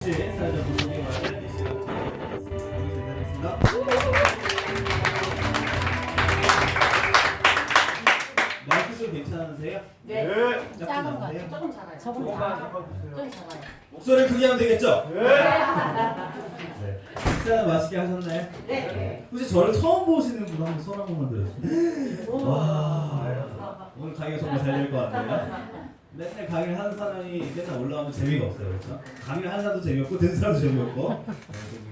오신 사회자 분들께 맞는 이 시간 인사드리겠습니다. 마이크 좀 괜찮으세요? 네. 작진 작은 거 않으세요? 조금 작아요. 조금 좀 작아요. 목소리를 크게 하면 되겠죠? 네. 네. 식사는 맛있게 하셨나요? 네. 혹시 저를 처음 보시는 분 한번 손 한 번만 들어주세요. 와, 오늘 강의가 정말 잘 될 것 같아요. 맨날 강의를 하는 사람이 맨날 올라오면 재미가 없어요, 그렇죠? 강의를 하는 사람도 재미없고 듣는 사람도 재미없고 좀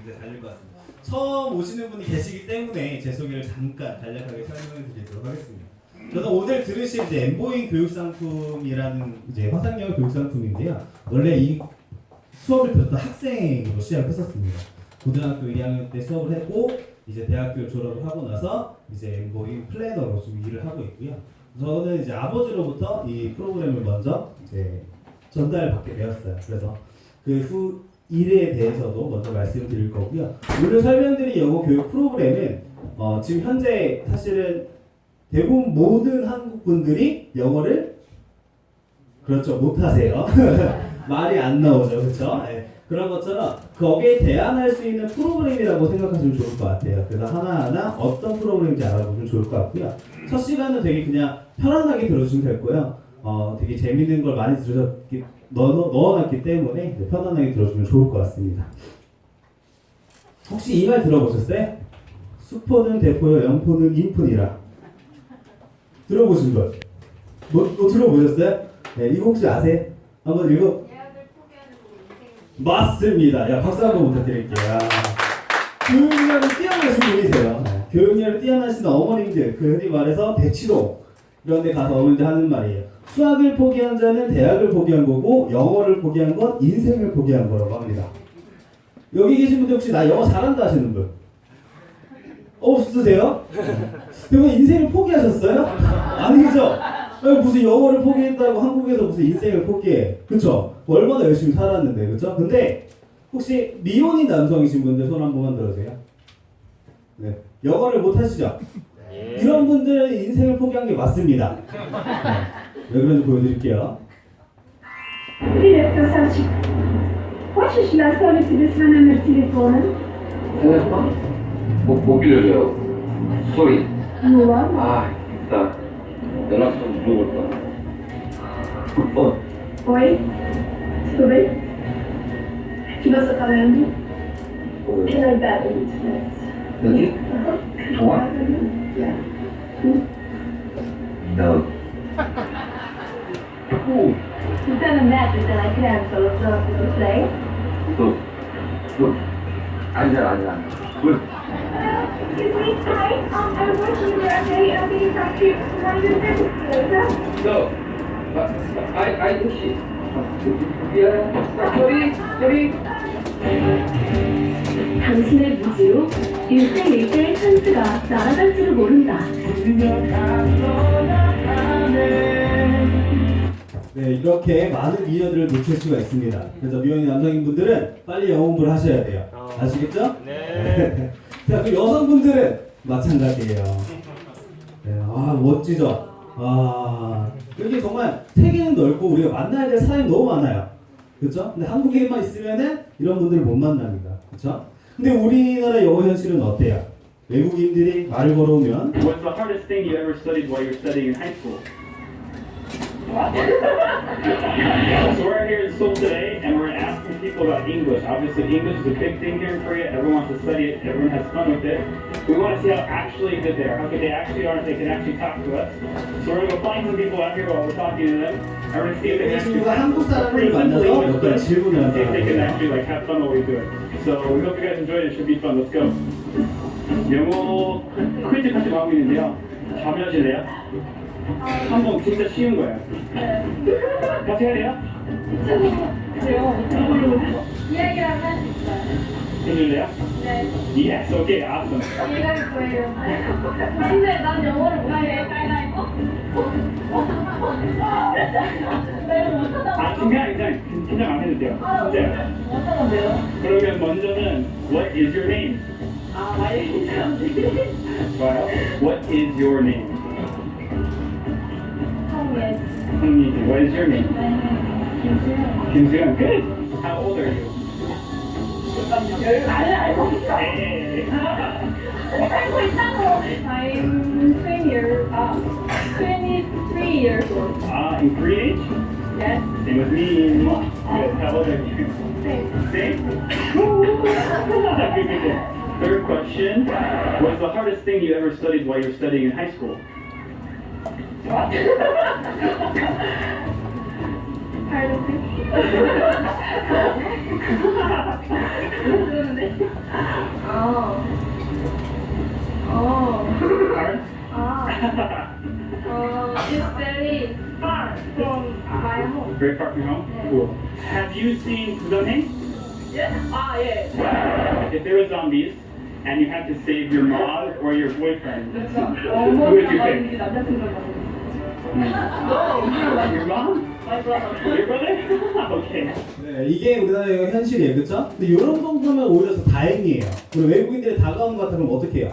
굉장히 잘 될 것 같습니다. 처음 오시는 분이 계시기 때문에 제 소개를 잠깐 간략하게 설명해 드리도록 하겠습니다. 저는 오늘 들으실 이제 엠보잉 교육상품이라는 이제 화상영어 교육상품인데요. 원래 이 수업을 들었던 학생으로 시작을 했었습니다. 고등학교 2학년 때 수업을 했고 이제 대학교 졸업을 하고 나서 이제 엠보잉 플래너로 좀 일을 하고 있고요. 저는 이제 아버지로부터 이 프로그램을 먼저 이제 전달받게 되었어요. 그래서 그 후 일에 대해서도 먼저 말씀드릴 거고요. 오늘 설명드릴 영어 교육 프로그램은 지금 현재 사실은 대부분 모든 한국 분들이 영어를 그렇죠 못하세요. 말이 안 나오죠, 그렇죠? 네. 그런 것처럼 거기에 대안할 수 있는 프로그램이라고 생각하시면 좋을 것 같아요. 그래서 하나하나 어떤 프로그램인지 알아보시면 좋을 것 같고요. 첫 시간은 되게 그냥 편안하게 들어주시면 될 거예요. 되게 재밌는 걸 많이 넣어놨기 때문에 편안하게 들어주면 좋을 것 같습니다. 혹시 이 말 들어보셨어요? 수포는 대포요, 영포는 인푼이라. 들어보신 분? 뭐 들어보셨어요? 네, 이거 혹시 아세요? 한번 읽어. 맞습니다. 야, 박수 한번 부탁드릴게요. 교육열이 뛰어나신 분이세요. 교육열이 뛰어나신 어머님들, 그 흔히 말해서 대치동 이런 데 가서 어머님들 하는 말이에요. 수학을 포기한 자는 대학을 포기한 거고 영어를 포기한 건 인생을 포기한 거라고 합니다. 여기 계신 분들 혹시 나 영어 잘한다 하시는 분? 없으세요? 그러면 인생을 포기하셨어요? 아니죠? 무슨 영어를 포기했다고 한국에서 무슨 인생을 포기해. 그쵸? 얼마나 열심히 살았는데, 그쵸? 근데 혹시 미혼인 남성이신 분들 손 한 번만 들어주세요. 네. 영어를 못 하시죠? 이런 분들은 인생을 포기한 게 맞습니다. 왜 그런지 보여드릴게요. Привет, красавчик. Хочешь, я оставлю тебе свой номер телефона? телефон? 못 빌려줘요. 소리. Ну ладно. 아, 있다. 연락 좀 물어볼 거야. Oi, tudo bem? O que você tá lendo? É na idade muito diferente. 여기? 좋아? Yeah. No. 오, You've done a magic that I could answer what's up with the play. 너. 아니야. 왜? Excuse me, hi. I was watching you okay. I'll be back to you. How you doing? 너. I 혹시. 미안해. 소리. 당신의 무지로 일생일대 찬스가 날아갈지도 모른다. 네, 이렇게 많은 미녀들을 놓칠 수가 있습니다. 그래서 미혼인 남성인 분들은 빨리 영어 공부를 하셔야 돼요. 아시겠죠? 네. 자, 그 여성분들은 마찬가지예요. 네, 멋지죠? 여기 정말 세계는 넓고 우리가 만나야 될 사람이 너무 많아요. 그렇죠? 근데 한국에만 있으면은 이런 분들을 못 만납니다. 그렇죠? 근데 우리나라 영어 현실은 어때요? 외국인들이 말을 걸어오면 What's the hardest thing you ever studied while you were studying in high school? So we're here in Seoul today, and we're asking people about English. Obviously, English is a big thing here in Korea. Everyone wants to study it. Everyone has fun with it. We want to see how actually good they are, how good they actually are, if they can actually talk to us. So we're going to go find some people out here while we're talking to them, and we're going to see if they can actually 친구가 한국 사람을 pretty simple 만나서 English, 몇 가지 질문을 and see if they can 한다. actually like have fun while we do it. So we hope you guys enjoyed it. It should be fun. Let's go. 영어 퀴즈 같은 거 하고 있는데요. 참여하실래요? 한번 진짜 쉬운 거예요. 같이 해야 돼요? 이야기를 하면 할 수 있어요. 해줄래요? 네. Yes, okay, awesome. 이해할 거예요. 근데 난 영어를 못해. 가위바위보? 내가 못하다고. 긴장 안 해도 돼요. 진짜요. 못하는데요? 그러면 먼저는 What is your name? 많이 괜찮은데. 좋아요. What is your name? 성예. 황미지. What is your name? 김수현. 김수현. Good. How old are you? 나를 알고 있어. 에이. 알고 있다고. I'm 23 years old. In Korea? Yes. Same with me. Good. How old are you? Same. Same? Good. Third question. What's the hardest thing you ever studied while you were studying in high school? What? Pardon me. Hard? It's very far from my home. Very far from home? Yeah. Cool. Have you seen Kuzone? Yeah. If there were zombies and you had to save your mom or your boyfriend, who would you 어머니가 pick? 있는 남자친구를 Your mom? My brother. Your brother? Okay. 네, 이게 우리나라의 현실이에요, 그렇죠? 근데 이런 정도면 오히려 더 다행이에요. 우리 외국인들이 다가오는 것 같으면 어떻게 해요?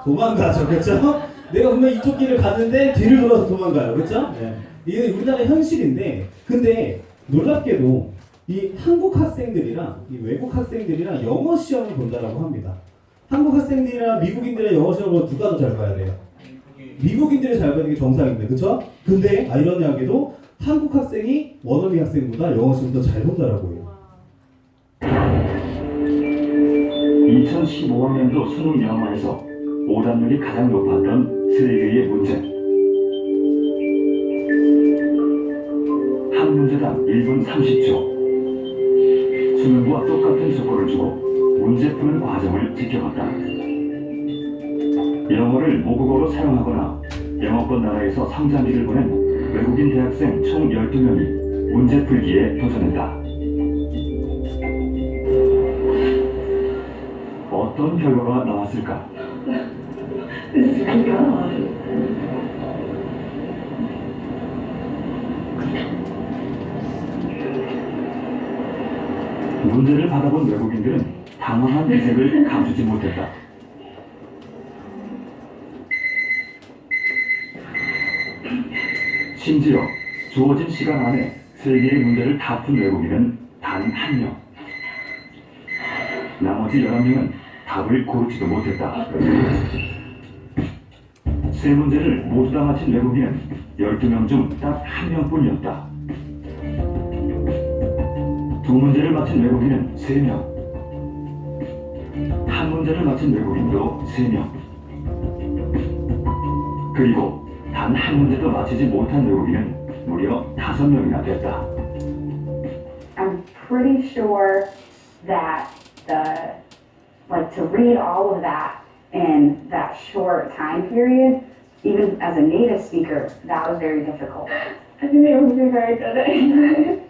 도망가죠, 그렇죠? 내가 분명 이쪽 길을 갔는데 뒤를 돌아서 도망가요, 그렇죠? 네. 이게 우리나라의 현실인데, 근데 놀랍게도 이 한국 학생들이랑 이 외국 학생들이랑 영어 시험을 본다라고 합니다. 한국 학생들이랑 미국인들의 영어 시험을 누가 더 잘 봐야 돼요? 미국인들이 잘 보는 게 정상인데, 그쵸? 근데 아이러니하게도 한국 학생이 원어민 학생보다 영어 시험 더 잘 본다라고 해요. 2015학년도 수능 영어에서 오답률이 가장 높았던 3개의 문제. 한 문제당 1분 30초. 수능과 똑같은 조건을 주고 문제 푸는 과정을 지켜봤다. 영어를 모국어로 사용하거나 영어권 나라에서 성장기를 보낸 외국인 대학생 총 12명이 문제 풀기에 도전했다. 어떤 결과가 나왔을까? 문제를 받아본 외국인들은 당황한 기색을 감추지 못했다. 심지어 주어진 시간 안에 3개의 문제를 다 푼 외국인은 단 1명. 나머지 11명은 답을 고르지도 못했다. 3문제를 모두 다 맞힌 외국인은 12명 중 딱 1명뿐이었다. 2문제를 맞힌 외국인은 3명. 1문제를 맞힌 외국인도 3명. 그리고 단 1문제도 맞히지 못한 외국인은 무려 5명이나 됐다. I'm pretty sure that to read all of that in that short time period, even as a native speaker, that was very difficult. I think it would be very good at English.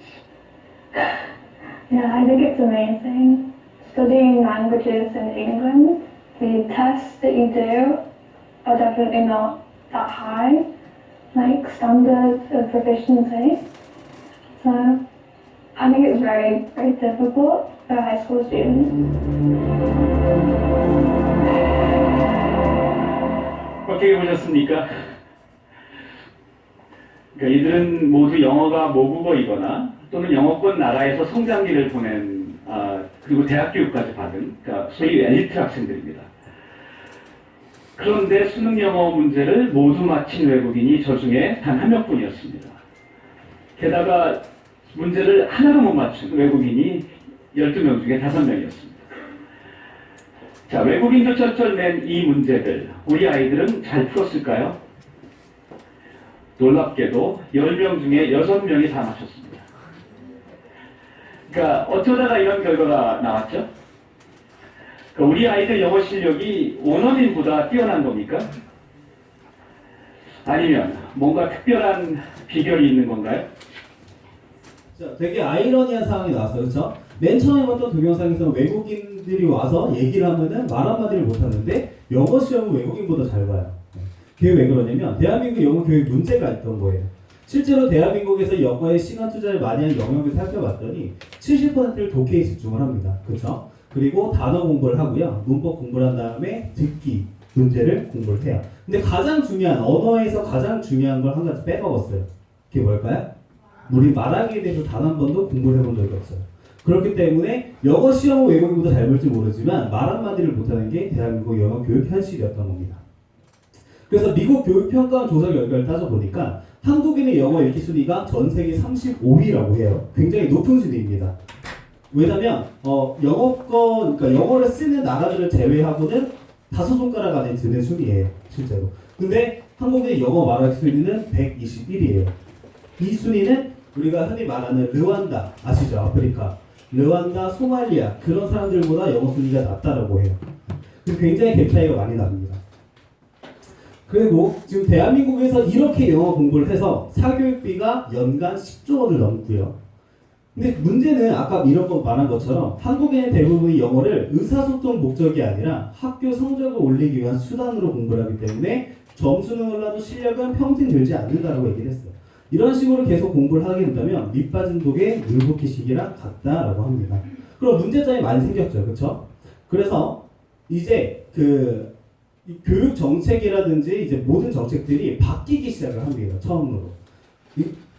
Yeah, I think it's amazing. Studying languages in England, the tests that you do are definitely not that high, like standards of proficiency. So I think it's very, very difficult for high school students. 어떻게 보셨습니까? 그러니까 이들은 모두 영어가 모국어이거나 또는 영어권 나라에서 성장기를 보낸 그리고 대학 교육까지 받은 그러니까 소위 엘리트 학생들입니다. 그런데 수능 영어 문제를 모두 맞힌 외국인이 저 중에 단 1명뿐이었습니다. 게다가 문제를 하나도 못 맞춘 외국인이 12명 중에 5명이었습니다. 자, 외국인도 철철 낸 이 문제들 우리 아이들은 잘 풀었을까요? 놀랍게도 10명 중에 6명이 다 맞췄습니다. 그러니까 어쩌다가 이런 결과가 나왔죠? 그러니까 우리 아이들 영어 실력이 원어민보다 뛰어난 겁니까? 아니면 뭔가 특별한 비결이 있는 건가요? 자, 되게 아이러니한 상황이 나왔어요, 그렇죠? 맨 처음에 봤던 동영상에서 외국인들이 와서 얘기를 하면은 말 한마디를 못하는데 영어 시험은 외국인보다 잘 봐요. 그게 왜 그러냐면 대한민국 영어 교육 문제가 있던 거예요. 실제로 대한민국에서 영어에 시간 투자를 많이 한 영역을 살펴봤더니 70%를 독해에 집중을 합니다. 그렇죠? 그리고 단어 공부를 하고요. 문법 공부를 한 다음에 듣기 문제를 공부를 해요. 근데 가장 중요한 언어에서 가장 중요한 걸 한 가지 빼먹었어요. 그게 뭘까요? 우리 말하기에 대해서 단 한 번도 공부를 해본 적이 없어요. 그렇기 때문에 영어 시험은 외국인보다 잘 볼지 모르지만 말 한마디를 못하는 게 대한민국 영어 교육 현실이었던 겁니다. 그래서 미국 교육평가 조사 결과를 따져보니까 한국인의 영어 읽기 순위가 전 세계 35위라고 해요. 굉장히 높은 순위입니다. 왜냐면 그러니까 영어를 쓰는 나라들을 제외하고는 5손가락 안에 드는 순위예요. 실제로. 근데 한국의 영어 말하기 순위는 121위예요. 이 순위는 우리가 흔히 말하는 르완다 아시죠? 아프리카. 르완다, 소말리아 그런 사람들보다 영어 순위가 낮다라고 해요. 굉장히 갭 차이가 많이 납니다. 그리고 지금 대한민국에서 이렇게 영어 공부를 해서 사교육비가 연간 10조 원을 넘고요. 근데 문제는 아까 이런 거 말한 것처럼 한국인의 대부분이 영어를 의사소통 목적이 아니라 학교 성적을 올리기 위한 수단으로 공부를 하기 때문에 점수는 올라도 실력은 평생 늘지 않는다라고 얘기를 했어요. 이런 식으로 계속 공부를 하게 된다면 밑빠진 독에 물 붓기식이랑 같다라고 합니다. 그럼 문제점이 많이 생겼죠, 그렇죠? 그래서 이제 이 교육 정책이라든지 이제 모든 정책들이 바뀌기 시작을 합니다. 처음으로.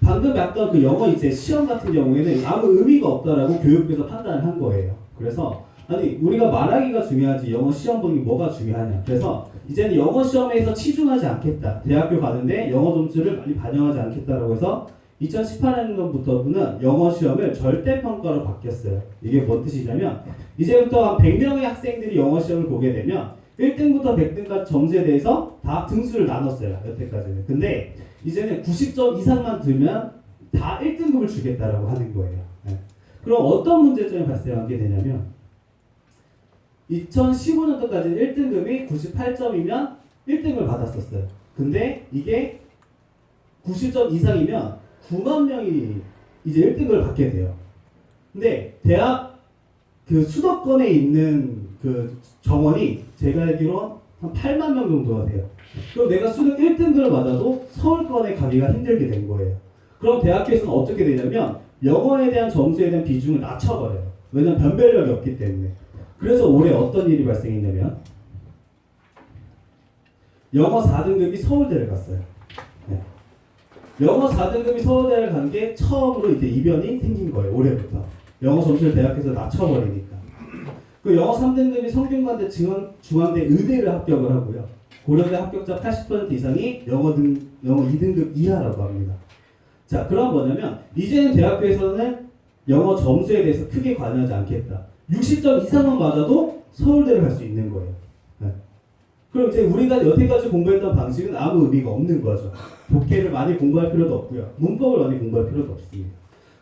방금 약간 그 영어 이제 시험 같은 경우에는 아무 의미가 없다라고 교육부에서 판단을 한 거예요. 그래서 아니 우리가 말하기가 중요하지 영어 시험 보는 게 뭐가 중요하냐. 그래서 이제는 영어 시험에서 치중하지 않겠다. 대학교 가는데 영어 점수를 많이 반영하지 않겠다라고 해서 2018년부터는 영어 시험을 절대평가로 바뀌었어요. 이게 뭔 뜻이냐면 이제부터 한 100명의 학생들이 영어 시험을 보게 되면 1등부터 100등까지 점수에 대해서 다 등수를 나눴어요. 여태까지는. 근데 이제는 90점 이상만 들면 다 1등급을 주겠다라고 하는 거예요. 네. 그럼 어떤 문제점이 발생하게 되냐면 2015년도까지는 1등급이 98점이면 1등을 받았었어요. 근데 이게 90점 이상이면 9만 명이 이제 1등을 받게 돼요. 근데 대학 그 수도권에 있는 그 정원이 제가 알기로 한 8만 명 정도가 돼요. 그럼 내가 수능 1등급을 받아도 서울권에 가기가 힘들게 된 거예요. 그럼 대학교에서는 어떻게 되냐면 영어에 대한 점수에 대한 비중을 낮춰버려요. 왜냐면 변별력이 없기 때문에. 그래서 올해 어떤 일이 발생했냐면 영어 4등급이 서울대를 갔어요. 네. 영어 4등급이 서울대를 간 게 처음으로 이제 이변이 생긴 거예요. 올해부터. 영어 점수를 대학에서 낮춰버리니까. 그 영어 3등급이 성균관대 중앙대 의대를 합격을 하고요. 고려대 합격자 80% 이상이 영어 2등급 이하라고 합니다. 자, 그럼 뭐냐면 이제는 대학교에서는 영어 점수에 대해서 크게 관여하지 않겠다. 60점 이상만 맞아도 서울대를 갈 수 있는 거예요. 네. 그럼 이제 우리가 여태까지 공부했던 방식은 아무 의미가 없는 거죠. 독해를 많이 공부할 필요도 없고요. 문법을 많이 공부할 필요도 없습니다.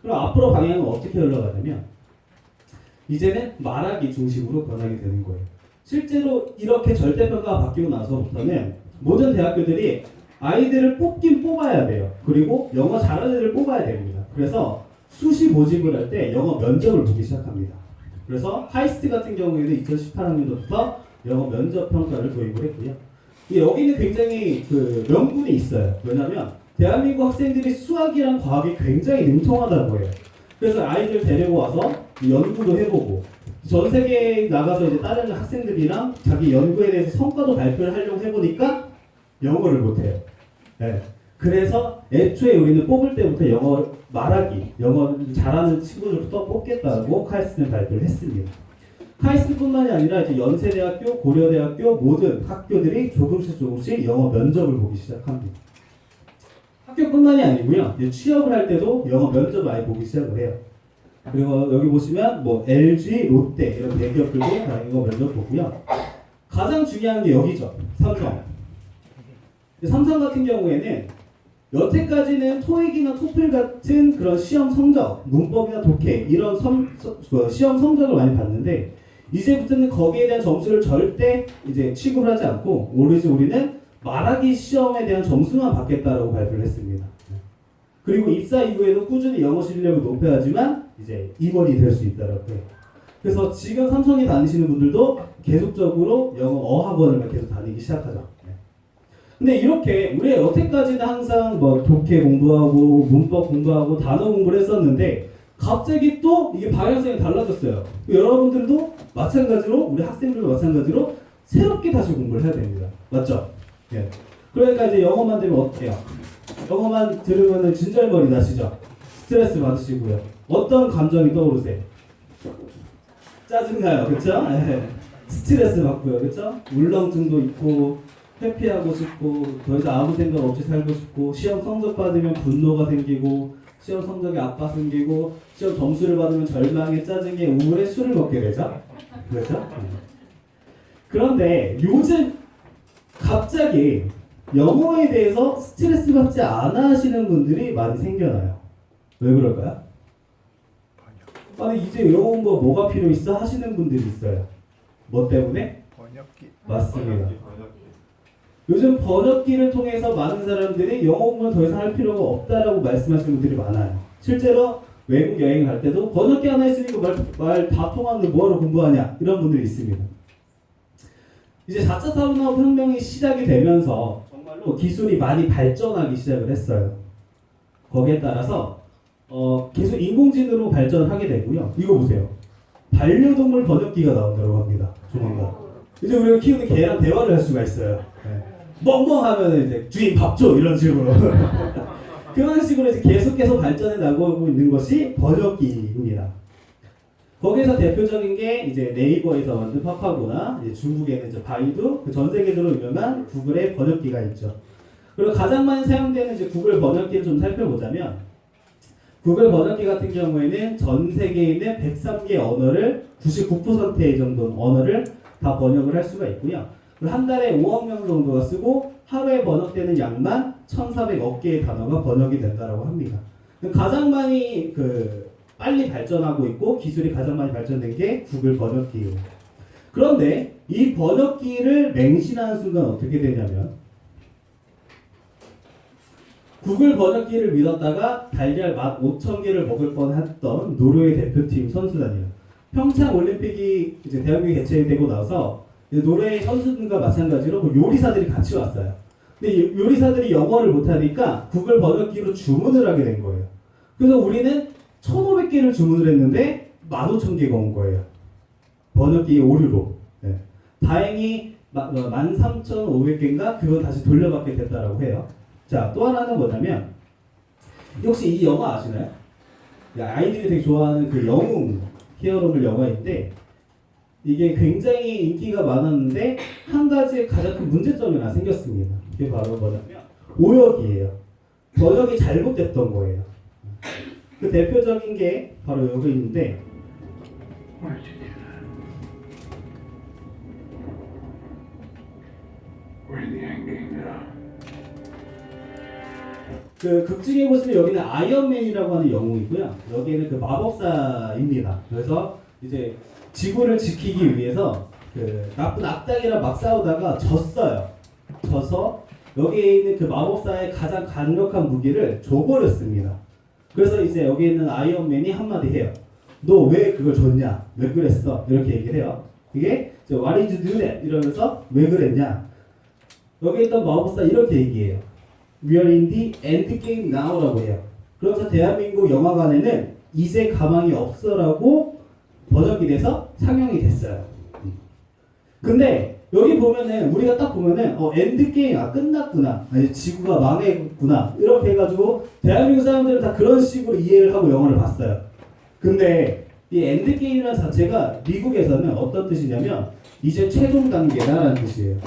그럼 앞으로 방향은 어떻게 흘러가냐면 이제는 말하기 중심으로 변하게 되는 거예요. 실제로 이렇게 절대평가가 바뀌고 나서부터는 모든 대학교들이 아이들을 뽑긴 뽑아야 돼요. 그리고 영어 잘하는 애들을 뽑아야 됩니다. 그래서 수시 모집을 할 때 영어 면접을 보기 시작합니다. 그래서 하이스트 같은 경우에는 2018학년도부터 영어 면접 평가를 도입을 했고요. 여기는 굉장히 그 명분이 있어요. 왜냐하면 대한민국 학생들이 수학이랑 과학이 굉장히 능통하다고 해요. 그래서 아이들 데리고 와서 연구도 해보고 전 세계에 나가서 이제 다른 학생들이랑 자기 연구에 대해서 성과도 발표를 하려고 해보니까 영어를 못해요. 네. 그래서 애초에 우리는 뽑을 때부터 영어 말하기, 영어 잘하는 친구들부터 뽑겠다고 카이스트는 발표를 했습니다. 카이스트뿐만이 아니라 이제 연세대학교, 고려대학교 모든 학교들이 조금씩 영어 면접을 보기 시작합니다. 학교뿐만이 아니고요. 이제 취업을 할 때도 영어 면접을 아예 보기 시작을 해요. 그리고 여기 보시면 뭐 LG, 롯데 이런 대기업들도 다 영어 면접 보고요. 가장 중요한 게 여기죠. 삼성. 삼성 같은 경우에는 여태까지는 토익이나 토플 같은 그런 시험 성적, 문법이나 독해 이런 시험 성적을 많이 봤는데 이제부터는 거기에 대한 점수를 절대 이제 취급을 하지 않고 오로지 우리는 말하기 시험에 대한 점수만 받겠다라고 발표를 했습니다. 그리고 입사 이후에도 꾸준히 영어 실력을 높여야지만 이제 임원이 될 수 있다라고 해요. 그래서 지금 삼성에 다니시는 분들도 계속적으로 영어 어학원을 계속 다니기 시작하죠. 근데 이렇게 우리가 여태까지는 항상 뭐 독해 공부하고 문법 공부하고 단어 공부를 했었는데 갑자기 또 이게 방향성이 달라졌어요. 여러분들도 마찬가지로 우리 학생들도 마찬가지로 새롭게 다시 공부를 해야 됩니다. 맞죠? 예. 그러니까 이제 영어만 되면 어때요? 영어만 들으면 진절머리 나시죠? 스트레스 받으시고요. 어떤 감정이 떠오르세요? 짜증나요, 그렇죠? 네. 스트레스 받고요, 그렇죠? 울렁증도 있고 회피하고 싶고 더 이상 아무 생각 없이 살고 싶고 시험 성적 받으면 분노가 생기고 시험 성적에 압박 생기고 시험 점수를 받으면 절망에 짜증에 우울에 술을 먹게 되죠, 그렇죠? 그런데 요즘 갑자기 영어에 대해서 스트레스 받지 않아 하시는 분들이 많이 생겨나요. 왜 그럴까요? 아니 이제 영어 공부 뭐가 필요 있어 하시는 분들이 있어요. 뭐 때문에? 번역기. 맞습니다. 요즘 번역기를 통해서 많은 사람들이 영어 공부는 더 이상 할 필요가 없다라고 말씀하시는 분들이 많아요. 실제로 외국 여행 갈 때도 번역기 하나 있으니까 말 다 통하는데 뭐하러 공부하냐 이런 분들이 있습니다. 이제 4차 산업 혁명이 시작이 되면서 정말로 기술이 많이 발전하기 시작을 했어요. 거기에 따라서 계속 인공지능으로 발전하게 되고요. 이거 보세요. 반려동물 번역기가 나온다고 합니다. 조만간. 이제 우리가 키우는 개랑 대화를 할 수가 있어요. 네. 멍멍하면 이제 주인 밥 줘 이런 식으로. 그런 식으로 이제 계속해서 발전해 나가고 있는 것이 번역기입니다. 거기서 대표적인 게 이제 네이버에서 만든 파파고나 이제 중국에는 이제 바이두, 전 세계적으로 유명한 구글의 번역기가 있죠. 그리고 가장 많이 사용되는 이제 구글 번역기를 좀 살펴보자면 구글 번역기 같은 경우에는 전 세계에 있는 103개 언어를 99%의 정도 언어를 다 번역을 할 수가 있고요. 한 달에 5억 명 정도가 쓰고 하루에 번역되는 양만 1,400억 개의 단어가 번역이 된다고 합니다. 가장 많이 빨리 발전하고 있고 기술이 가장 많이 발전된 게 구글 번역기예요. 그런데 이 번역기를 맹신하는 순간 어떻게 되냐면 구글 번역기를 믿었다가 달걀 15,000개를 먹을 뻔했던 노르웨이 대표팀 선수단이에요. 평창 올림픽이 이제 대한민국에 개최되고 나서 노르웨이 선수들과 마찬가지로 요리사들이 같이 왔어요. 근데 요리사들이 영어를 못하니까 구글 번역기로 주문을 하게 된 거예요. 그래서 우리는 1,500개를 주문을 했는데 15,000개가 온 거예요. 번역기 오류로. 네. 다행히 13,500개인가 그건 다시 돌려받게 됐다라고 해요. 자, 또 하나는 뭐냐면 혹시 이 영화 아시나요? 아이들이 되게 좋아하는 그 영웅 히어로물 영화인데 이게 굉장히 인기가 많았는데 한 가지 가장 큰 문제점이 하나 생겼습니다. 그게 바로 뭐냐면 오역이에요. 번역이 잘못됐던 거예요. 그 대표적인 게 바로 여기 있는데 그 극중에 보시면 여기는 아이언맨이라고 하는 영웅이고요. 여기는 그 마법사입니다. 그래서 이제 지구를 지키기 위해서 그 나쁜 악당이랑 막 싸우다가 졌어요. 져서 여기에 있는 그 마법사의 가장 강력한 무기를 줘버렸습니다. 그래서 이제 여기 있는 아이언맨이 한마디 해요. 너 왜 그걸 줬냐? 왜 그랬어? 이렇게 얘기를 해요. 이게 What did you do that? 이러면서 왜 그랬냐? 여기 있던 마법사 이렇게 얘기해요. We are in the end game now라고 해요. 그래서 대한민국 영화관에는 이제 가망이 없어라고 번역이 돼서 상영이 됐어요. 근데 여기 보면은 우리가 딱 보면은 엔드 게임 끝났구나, 아니 지구가 망했구나 이렇게 해가지고 대한민국 사람들은 다 그런 식으로 이해를 하고 영화를 봤어요. 근데 이 엔드 게임이라는 자체가 미국에서는 어떤 뜻이냐면 이제 최종 단계다라는 뜻이에요.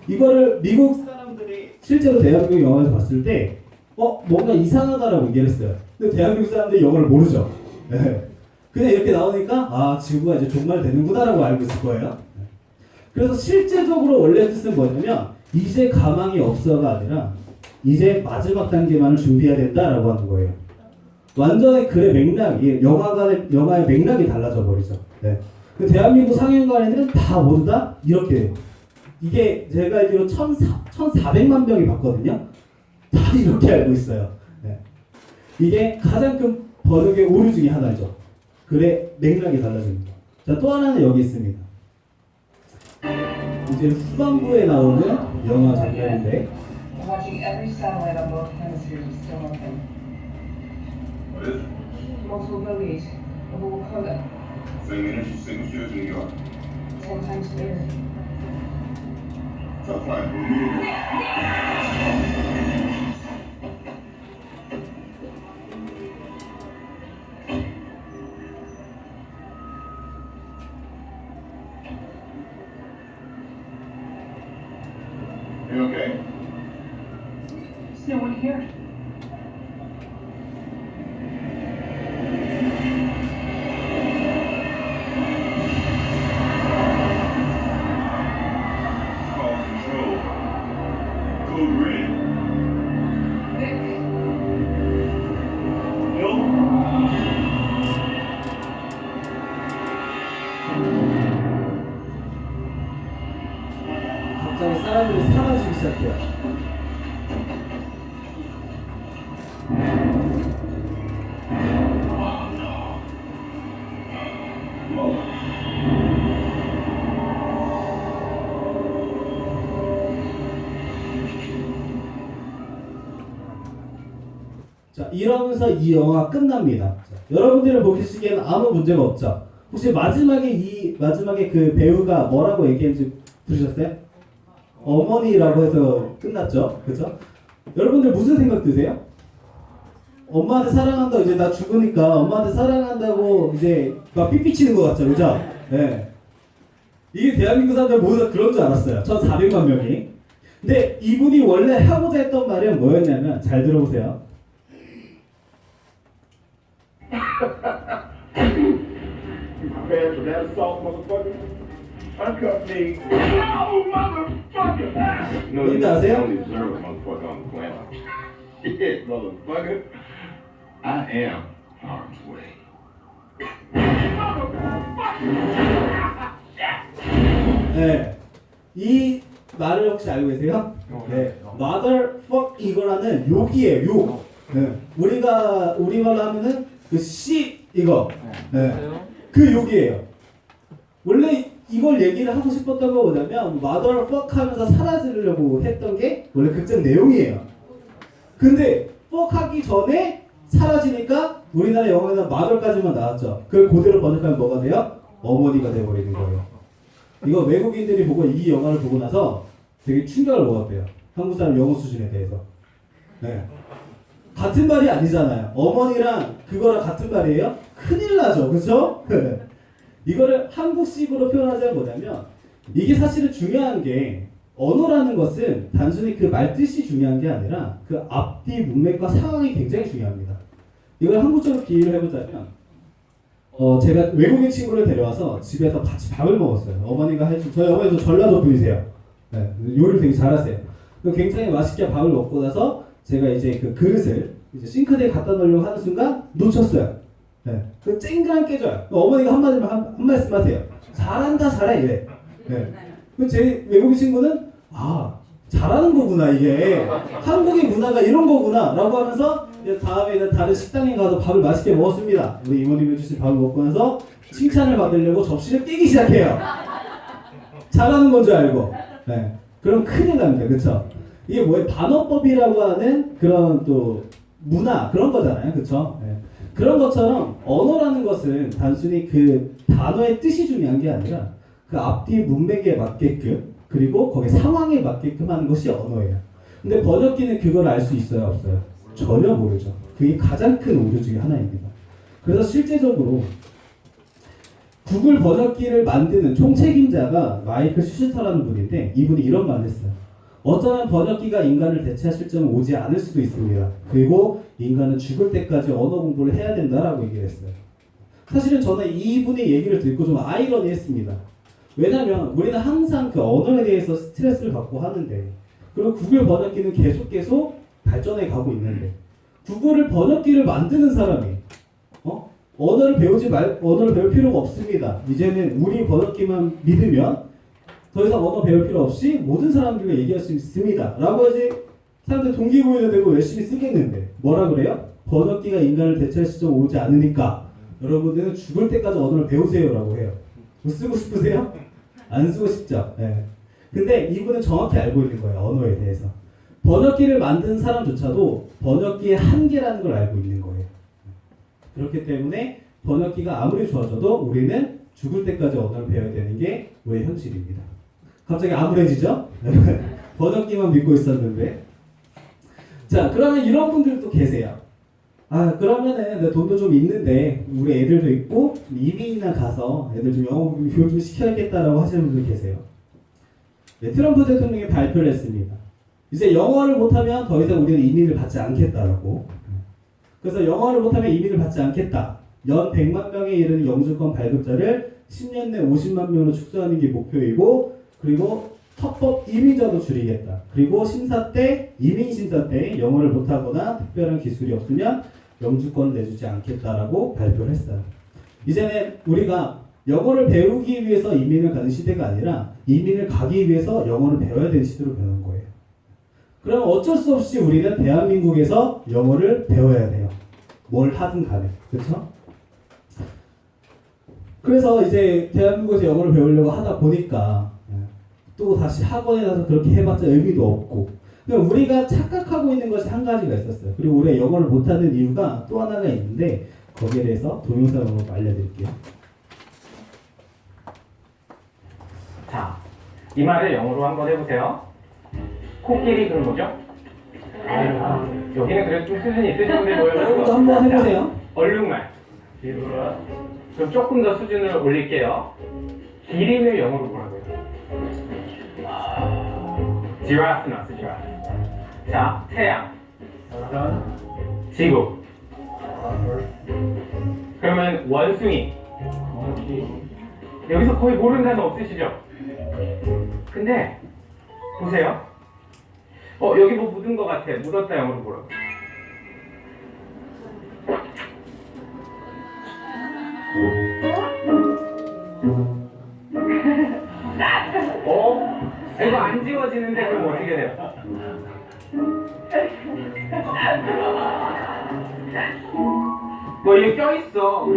이거를 미국 사람들이 실제로 대한민국 영화에서 봤을 때 뭔가 이상하다라고 얘기를 했어요. 근데 대한민국 사람들이 영어를 모르죠. 네. 그냥 이렇게 나오니까 지구가 이제 종말되는구나라고 알고 있을 거예요. 그래서 실제적으로 원래 뜻은 뭐냐면 이제 가망이 없어가 아니라 이제 마지막 단계만을 준비해야 된다라고 하는 거예요. 완전히 글의 맥락이 영화의 맥락이 달라져 버리죠. 네. 대한민국 상영관에는 다 모두 다 이렇게 해요. 이게 제가 알기로 1,400만 명이 봤거든요. 다 이렇게 알고 있어요. 네. 이게 가장 큰 번역의 오류 중에 하나죠. 글의 맥락이 달라집니다. 자, 또 하나는 여기 있습니다. 이제 후반부에 나오는 영화 장면인데 Watching every satellite on both hemispheres is still open. What is it? Multiple bogeys. Over Wakota. Same energy signature as New York. 10 times nearer. Tough line, we're moving. There's no one here. Call control. Code red. Vic, No. 갑자기 사람들이 사라지기 시작해요. 자, 이러면서 이 영화 끝납니다. 자, 여러분들이 보시기에는 아무 문제가 없죠. 혹시 마지막에 그 배우가 뭐라고 얘기했는지 들으셨어요? 어머니라고 해서 끝났죠, 그렇죠? 여러분들 무슨 생각 드세요? 엄마한테 사랑한다고 이제 나 죽으니까 엄마한테 사랑한다고 이제 막 삐삐치는 것 같죠, 그죠? 네. 이게 대한민국 사람들 모두 다 그런 줄 알았어요. 1,400만 명이. 근데 이분이 원래 하고자 했던 말이 뭐였냐면 잘 들어보세요. Prepared for that assault, motherfucker? Uncuff me. No, motherfucker! No, you don't deserve a motherfucker on the planet. Yeah, motherfucker. I am harm's way. 네. 이 말을 혹시 알고 계세요? 네. motherfuck 이거라는 욕이에요, 욕. 네. 우리말로 하면은 그 씨 이거. 네. 그 욕이에요. 원래 이걸 얘기를 하고 싶었던 거 뭐냐면 motherfuck 하면서 사라지려고 했던 게 원래 극장 내용이에요. 근데 fuck 하기 전에 사라지니까 우리나라 영어에는 mother까지만 나왔죠. 그걸 그대로 번역하면 뭐가 돼요? 어머니가 돼버리는 거예요. 이거 외국인들이 보고 이 영화를 보고 나서 되게 충격을 먹었대요. 한국 사람 영어 수준에 대해서. 네. 같은 말이 아니잖아요. 어머니랑 그거랑 같은 말이에요? 큰일 나죠. 그렇죠? 이거를 한국식으로 표현하자면 뭐냐면 이게 사실은 중요한 게 언어라는 것은 단순히 그 말뜻이 중요한 게 아니라 그 앞뒤 문맥과 상황이 굉장히 중요합니다. 이걸 한국적으로 비유를 해보자면 제가 외국인 친구를 데려와서 집에서 같이 밥을 먹었어요. 어머니가 해준 저희 어머니도 전라도 분이세요. 네, 요리를 되게 잘하세요. 굉장히 맛있게 밥을 먹고 나서 제가 이제 그 그릇을 이제 싱크대에 갖다 놓으려고 하는 순간 놓쳤어요. 네, 그 쨍그랑 깨져요. 어머니가 한마디만 한 말씀 하세요. 잘한다 잘해 이래. 네. 제 외국인 친구는 잘하는 거구나 이게 한국의 문화가 이런 거구나 라고 하면서 다음에는 다른 식당에 가서 밥을 맛있게 먹었습니다. 우리 이모님이 해주신 밥을 먹고 나서 칭찬을 받으려고 접시를 떼기 시작해요. 잘하는 건 줄 알고. 네. 그럼 큰일 납니다. 그쵸? 이게 뭐예요? 반어법이라고 하는 그런 또 문화 그런 거잖아요. 그쵸? 네. 그런 것처럼 언어라는 것은 단순히 그 단어의 뜻이 중요한 게 아니라 그 앞뒤 문맥에 맞게끔 그리고 거기 상황에 맞게끔 하는 것이 언어예요. 근데 번역기는 그걸 알 수 있어요? 없어요? 전혀 모르죠. 그게 가장 큰 오류 중에 하나입니다. 그래서 실제적으로 구글 번역기를 만드는 총책임자가 마이클 슈스터라는 분인데 이분이 이런 말을 했어요. 어쩌면 번역기가 인간을 대체할 시점은 오지 않을 수도 있습니다. 그리고 인간은 죽을 때까지 언어 공부를 해야 된다라고 얘기를 했어요. 사실은 저는 이분의 얘기를 듣고 좀 아이러니했습니다. 왜냐면 우리는 항상 그 언어에 대해서 스트레스를 받고 하는데 그리고 구글 번역기는 계속 발전해 가고 있는데 구글을 번역기를 만드는 사람이 언어를 배울 필요가 없습니다. 이제는 우리 번역기만 믿으면 더 이상 언어 배울 필요 없이 모든 사람들과 얘기할 수 있습니다. 라고 이제 사람들 동기부여도 되고 열심히 쓰겠는데 뭐라 그래요? 번역기가 인간을 대체할 시점 오지 않으니까 여러분들은 죽을 때까지 언어를 배우세요 라고 해요. 뭐 쓰고 싶으세요? 안 쓰고 싶죠. 네. 근데 이분은 정확히 알고 있는 거예요. 언어에 대해서. 번역기를 만든 사람조차도 번역기의 한계라는 걸 알고 있는 거예요. 그렇기 때문에 번역기가 아무리 좋아져도 우리는 죽을 때까지 언어를 배워야 되는 게 우리의 현실입니다. 갑자기 암울해지죠? 번역기만 믿고 있었는데. 자, 그러면 이런 분들도 계세요. 그러면은 내 돈도 좀 있는데 우리 애들도 있고 좀 이민이나 가서 애들 좀 영어 교육 좀 시켜야겠다라고 하시는 분들 계세요. 네, 트럼프 대통령이 발표를 했습니다. 이제 영어를 못하면 더 이상 우리는 이민을 받지 않겠다라고. 그래서 영어를 못하면 이민을 받지 않겠다. 연 100만 명에 이르는 영주권 발급자를 10년 내 50만 명으로 축소하는 게 목표이고, 그리고 헌법 이민자도 줄이겠다. 그리고 심사 때, 이민 심사 때 영어를 못하거나 특별한 기술이 없으면 영주권을 내주지 않겠다라고 발표를 했어요. 이제는 우리가 영어를 배우기 위해서 이민을 가는 시대가 아니라 이민을 가기 위해서 영어를 배워야 되는 시대로 변한 거예요. 그럼 어쩔 수 없이 우리는 대한민국에서 영어를 배워야 돼요. 뭘 하든 간에. 그렇죠? 그래서 이제 대한민국에서 영어를 배우려고 하다 보니까 또 다시 학원에 가서 그렇게 해봤자 의미도 없고, 그러니까 우리가 착각하고 있는 것이 한 가지가 있었어요. 그리고 우리가 영어를 못하는 이유가 또 하나가 있는데 거기에 대해서 동영상으로 알려드릴게요. 자, 이 말을 영어로 한번 해보세요. 코끼리 그런 거죠? 여기는 그래도 좀 수준이 있으신 분들 모여서 또 한번 해보세요. 얼룩말. 그럼 조금 더 수준을 올릴게요. 기린을 영어로 뭐라고 해요? 지라프 나왔어, 지라프. 자, 태양. 지구. 그러면 원숭이. 여기서 거의 모르는 단어 없으시죠? 근데 보세요. 여기 뭐 묻은 것 같아. 묻었다 영어로 뭐라고? 이거 안 지워지는데 그럼 어떻게 돼요? 뭐 이게 껴있어.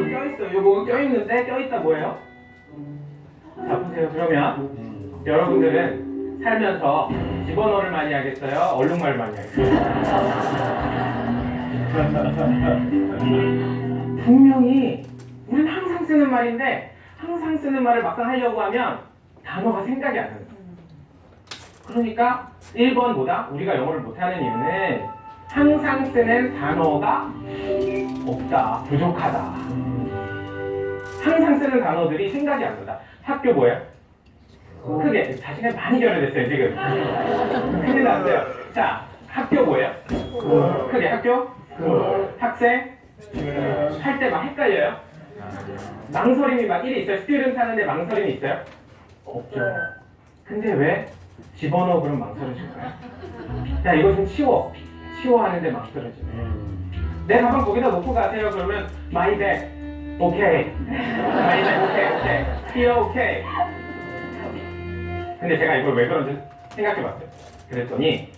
이거 뭐 껴있는데 껴있다 뭐예요? 자 보세요. 그러면 여러분들은 살면서 집어넣어를 많이 하겠어요? 얼룩말을 많이 하겠어요? 분명히 우리는 항상 쓰는 말인데 항상 쓰는 말을 막상 하려고 하면 단어가 생각이 안 나요. 그러니까 1번 보다 우리가 영어를 못하는 이유는 항상 쓰는 단어가 없다, 부족하다. 항상 쓰는 단어들이 생각이 안 난다. 학교 뭐예요? 크게 자신을 많이 결여됐어요 지금. 큰일 났어요. 자, 학교 뭐예요? 크게 학교? 학생? 할 때 막 헷갈려요? 망설임이 막 1이 있어요? 스튜던트 하는데 망설임이 있어요? 없죠. 근데 왜 집어넣어 그럼 망설여질까요? 야 이거 좀 치워 하는데 망설여지네. 내 가방 거기다 놓고 가세요. 그러면 my bag, 오케이. my bag, 오케이. here, 오케이. 근데 제가 이걸 왜 그런지 생각해봤어요. 그랬더니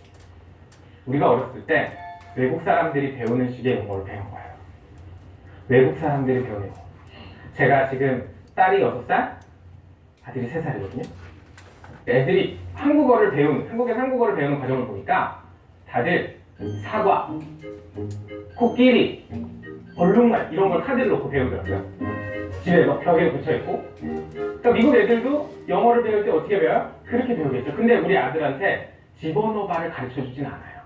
우리가 어렸을 때 외국 사람들이 배우는 식의 영어를 배운 거예요. 외국 사람들이 배우는 영어. 제가 지금 딸이 6살, 아들이 3살이거든요. 애들이 한국에서 한국어를 배우는 과정을 보니까 다들 사과, 코끼리, 얼룩말 이런 걸 카드를 놓고 배우더라고요. 집에 막 벽에 붙여있고. 그러니까 미국 애들도 영어를 배울 때 어떻게 배워요? 그렇게 배우겠죠. 근데 우리 아들한테 집어넣어봐를 가르쳐주진 않아요.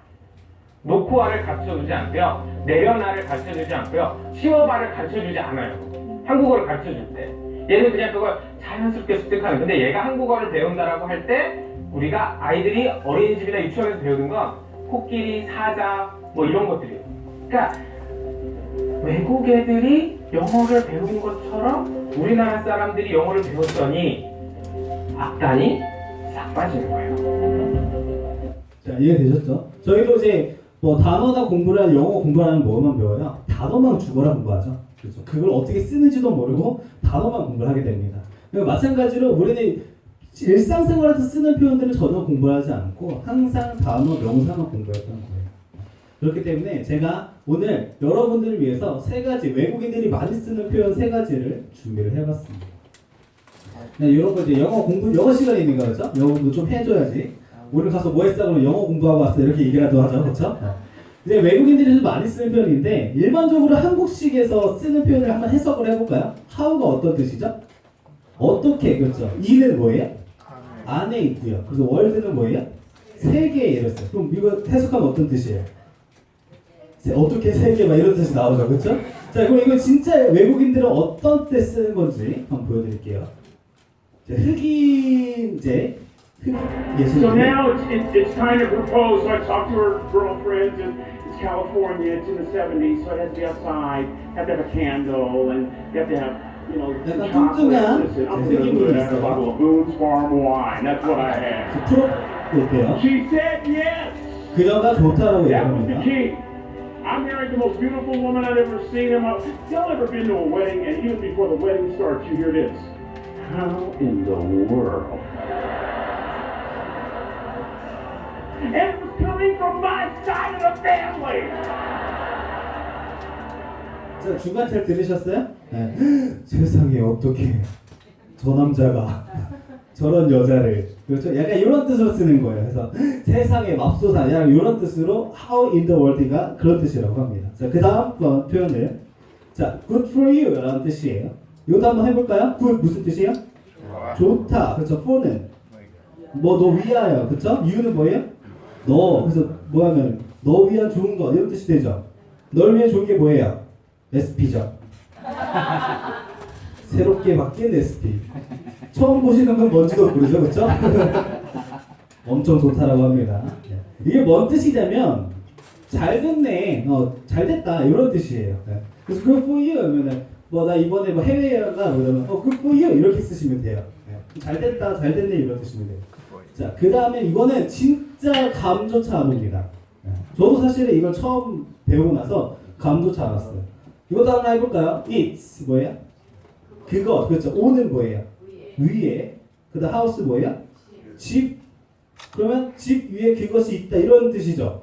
놓고와를 가르쳐주지 않고요. 내려놔를 가르쳐주지 않고요. 치워봐를 가르쳐주지 않아요. 한국어를 가르쳐줄 때. 얘는 그냥 그걸 자연스럽게 습득하는. 근데 얘가 한국어를 배운다라고 할 때 우리가 아이들이 어린이집이나 유치원에서 배우는 건 코끼리, 사자 뭐 이런 것들이에요. 그러니까 외국 애들이 영어를 배운 것처럼 우리나라 사람들이 영어를 배웠더니 악단이 싹 빠지는 거예요. 자, 이해되셨죠? 저희도 이제 뭐 단어나 공부를 하는 영어 공부를 하는 뭐만 배워요? 단어만 죽어라 공부하죠. 그렇죠? 그걸 어떻게 쓰는지도 모르고 단어만 공부를 하게 됩니다. 마찬가지로 우리는 일상생활에서 쓰는 표현들을 전혀 공부하지 않고 항상 단어, 명사만 공부했던 거예요. 그렇기 때문에 제가 오늘 여러분들을 위해서 3가지 외국인들이 많이 쓰는 표현 3가지를 준비를 해봤습니다. 네, 이런 거 이제 영어 시간이 있는 거죠? 영어 공부 좀 해줘야지. 오늘 가서 뭐 했어? 그러면 영어 공부하고 왔어. 이렇게 얘기라도 하죠. 그렇죠? 이제 외국인들이 좀 많이 쓰는 표현인데 일반적으로 한국식에서 쓰는 표현을 한번 해석을 해볼까요? how가 어떤 뜻이죠? 어떻게, 그렇죠? 이는 뭐예요? 안에 있고요. 그래서 월드는 뭐예요? 세계에 이랬어요. 그럼 이거 해석하면 어떤 뜻이에요? 어떻게 세계 막 이런 뜻이 나오죠, 그렇죠? 자, 그럼 이거 진짜 외국인들은 어떤 때 쓰는 건지 한번 보여드릴게요. 흑인제 So 예술인데 now it's time to propose. So I talked to her girlfriends, and it's California. It's in the 70s, so it has to be outside. Have to have a candle, and you have to have, you know, some 약간 chocolate. 뚱뚱한 Listen, I'm 생긴 gonna 분이 have a 있어요. bottle of Boone's Farm wine. That's what I had. 풀어볼게요. She said yes. 그녀가 좋다라고 That was the 얘기합니다. key. I married the most beautiful woman I've ever seen in my. Y'all ever been to a wedding, and even before the wedding starts, you hear this? How in the world? And it was coming from my side of the family. 자, 중간 잘 들으셨어요? 네. 세상에 어떻게 저 남자가 저런 여자를 그렇죠? 약간 이런 뜻으로 쓰는 거예요. 그래서 세상에 맙소사 약간 이런 뜻으로 how in the world가 그런 뜻이라고 합니다. 자, 그 다음 표현을 자, good for you 라는 뜻이에요. 이것도 한번 해볼까요? good 무슨 뜻이에요? 좋다. 그렇죠? for는 뭐 너 위하여. 그렇죠? you는 뭐예요? 너. 그래서 뭐 하면 너 위한 좋은 거 이런 뜻이 되죠. 널 위해 좋은 게 뭐예요? SP죠. 새롭게 바뀐 SP. 처음 보시는 건 뭔지도 모르죠, 그렇죠? 엄청 좋다라고 합니다. 이게 뭔 뜻이냐면 잘 됐네, 잘 됐다 이런 뜻이에요. 그래서 good for you 하면은 뭐 나 이번에 뭐 해외여행 가 그러면 good for you 이렇게 쓰시면 돼요. 잘 됐다, 잘 됐네 이런 뜻이면 돼요. 자, 그 다음에 이거는 진짜 감조차 안 옵니다. 저도 사실은 이걸 처음 배우고 나서 감조차 안 왔어요. 이것도 한번 해볼까요? It's 뭐예요? 그거 그렇죠. 오는 뭐예요? 위에. 그다음 house 뭐예요? 집. 그러면 집 위에 그것이 있다 이런 뜻이죠.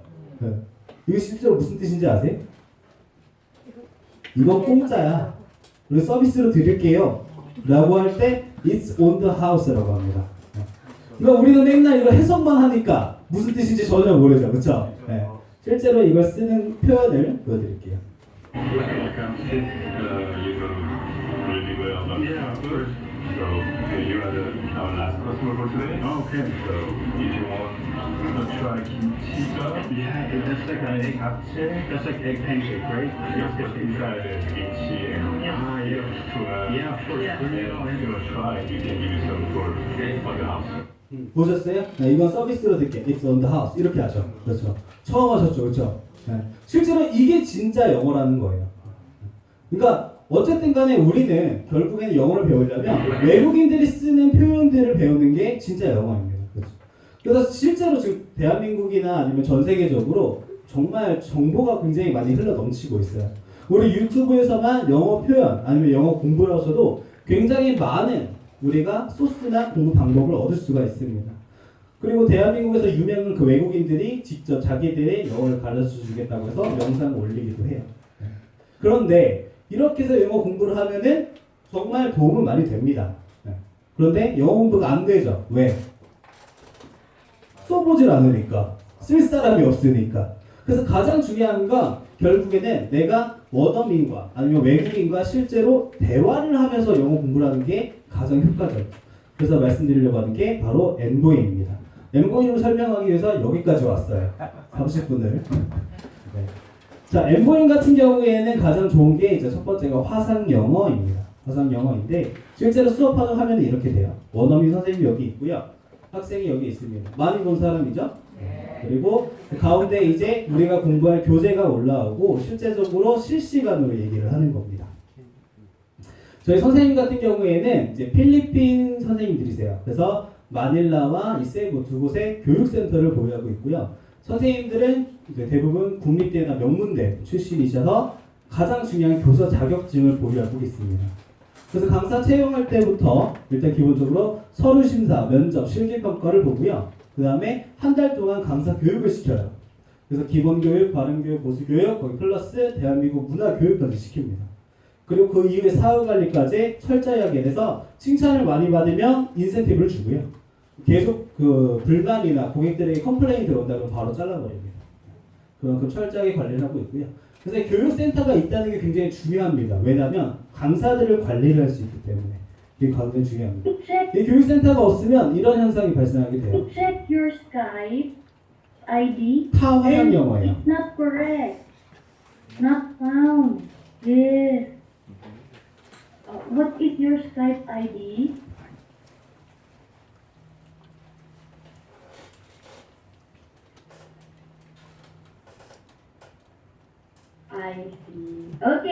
이거 실제로 무슨 뜻인지 아세요? 이건 공짜야. 우리 서비스로 드릴게요. 라고 할 때 It's on the house라고 합니다. 그러니까 우리는 맨날 이거 해석만 하니까 무슨 뜻인지 전혀 모르죠. 그렇죠? 네. 실제로 이걸 쓰는 표현을 보여드릴게요. Yeah, of course. So, you are our last customer for today. Okay. So, if you want to try kimchi, yeah, just like an egg japchae, just like egg pancake, right? Just get inside the kimchi and tuna. Yeah, of course. And if you want to try, you can give you some for on the house. 보셨어요? 네, 이건 서비스로 듣게 It's on the house 이렇게 하죠. 그렇죠. 처음 하셨죠, 그렇죠? 네. 실제로 이게 진짜 영어라는 거예요. 그러니까 어쨌든 간에 우리는 결국에는 영어를 배우려면 외국인들이 쓰는 표현들을 배우는 게 진짜 영어입니다. 그렇죠? 그래서 실제로 지금 대한민국이나 아니면 전 세계적으로 정말 정보가 굉장히 많이 흘러 넘치고 있어요. 우리 유튜브에서만 영어 표현 아니면 영어 공부를 하셔도 굉장히 많은 우리가 소스나 공부 방법을 얻을 수가 있습니다. 그리고 대한민국에서 유명한 그 외국인들이 직접 자기들의 영어를 가르쳐 주겠다고 해서 영상을 올리기도 해요. 그런데 이렇게 해서 영어 공부를 하면은 정말 도움은 많이 됩니다. 그런데 영어 공부가 안 되죠. 왜? 써보질 않으니까. 쓸 사람이 없으니까. 그래서 가장 중요한 건 결국에는 내가 원어민과 아니면 외국인과 실제로 대화를 하면서 영어 공부를 하는 게 가장 효과적이에요. 그래서 말씀드리려고 하는 게 바로 엔보잉입니다. 엔보잉을 설명하기 위해서 여기까지 왔어요. 30분을. 네. 자, 엔보잉 같은 경우에는 가장 좋은 게 이제 첫 번째가 화상 영어입니다. 화상 영어인데 실제로 수업하는 화면이 이렇게 돼요. 원어민 선생님이 여기 있고요. 학생이 여기 있습니다. 많이 본 사람이죠? 그리고 그 가운데 이제 우리가 공부할 교재가 올라오고 실제적으로 실시간으로 얘기를 하는 겁니다. 저희 선생님 같은 경우에는 이제 필리핀 선생님들이세요. 그래서 마닐라와 이 세부 두 곳의 교육센터를 보유하고 있고요. 선생님들은 이제 대부분 국립대나 명문대 출신이셔서 가장 중요한 교사 자격증을 보유하고 있습니다. 그래서 강사 채용할 때부터 일단 기본적으로 서류 심사, 면접, 실기 평가를 보고요. 그 다음에 한 달 동안 강사 교육을 시켜요. 그래서 기본 교육, 발음 교육, 보수 교육, 거기 플러스 대한민국 문화 교육까지 시킵니다. 그리고 그 이후에 사후 관리까지 철저히 하게 돼서 칭찬을 많이 받으면 인센티브를 주고요. 계속 그 불만이나 고객들에게 컴플레인이 들어온다면 바로 잘라버립니다. 그만큼 철저하게 관리를 하고 있고요. 그래서 교육센터가 있다는 게 굉장히 중요합니다. 왜냐하면 강사들을 관리를 할 수 있기 때문에 이게 굉장히 중요합니다. 이 교육센터가 없으면 이런 현상이 발생하게 돼요. Check your Skype ID. 타화상 영어예요. It's not correct. Not found. Yes. What is your Skype ID?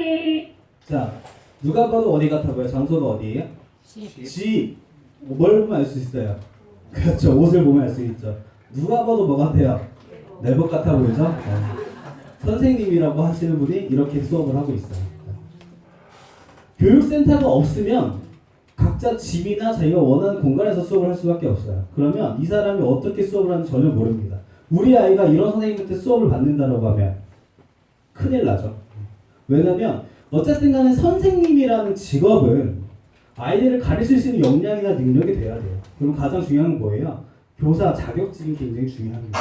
Okay. 자, 누가 봐도 어디 같아 보여? 장소가 어디예요? 집. 뭘 보면 알 수 있어요? 그렇죠. 옷을 보면 알 수 있죠. 누가 봐도 뭐 같아요? 내복 같아 보이죠? 선생님이라고 하시는 분이 이렇게 수업을 하고 있어요. 교육센터가 없으면 각자 집이나 자기가 원하는 공간에서 수업을 할 수밖에 없어요. 그러면 이 사람이 어떻게 수업을 하는지 전혀 모릅니다. 우리 아이가 이런 선생님한테 수업을 받는다고 하면 큰일 나죠. 왜냐면 어쨌든 간에 선생님이라는 직업은 아이들을 가르칠 수 있는 역량이나 능력이 돼야 돼요. 그럼 가장 중요한 건 뭐예요? 교사 자격증이 굉장히 중요합니다.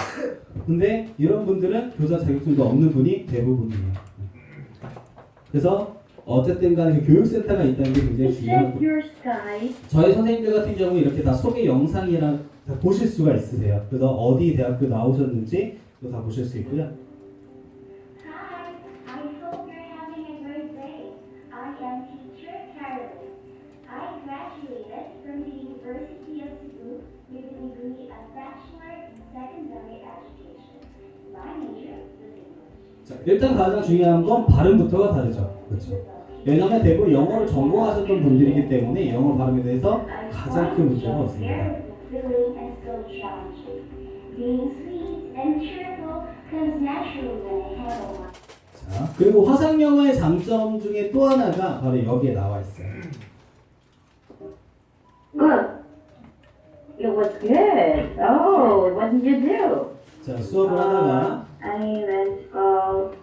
근데 이런 분들은 교사 자격증도 없는 분이 대부분이에요. 그래서 어쨌든 간에 교육센터가 있다는 게 굉장히 중요한 Check 거예요. your Skype. 저희 선생님들 같은 경우 이렇게 다 소개 영상이랑 다 보실 수가 있으세요. 그래서 어디 대학교 나오셨는지 또 다 보실 수 있고요. Hi, I hope you're having a great day. I am teacher Caroline. I graduated from the University of Cebu with a degree of Bachelor in Secondary Education. My major was English. 자, 일단 가장 중요한 건 발음부터가 다르죠. 그렇죠. 왜냐하면 대부분 영어를 전공하셨던 분들이기 때문에 영어 발음에 대해서 가장 큰 문제가 없습니다. Very fulfilling and so challenging. Being sweet and cheerful comes naturally when I handle my 자, 그리고 화상영어의 장점 중에 또 하나가 바로 여기에 나와 있어요. Good. It was good. Oh, what did you do? 자, 수업을 하다가 I went to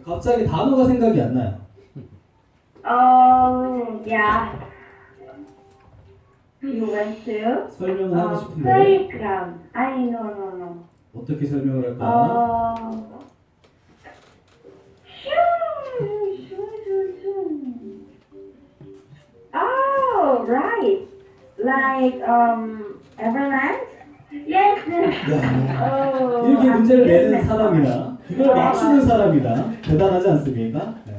갑자기 단어가 생각이 안 나요. oh, yeah. You went to 설명을 하고 싶은데 playground. No. 어떻게 설명을 할까? Oh, right. Like Everland? Yes. Oh, 이렇게 문제를 내는 amusement 사람이나 그걸 맞추는 사람이나 대단하지 않습니까? 네.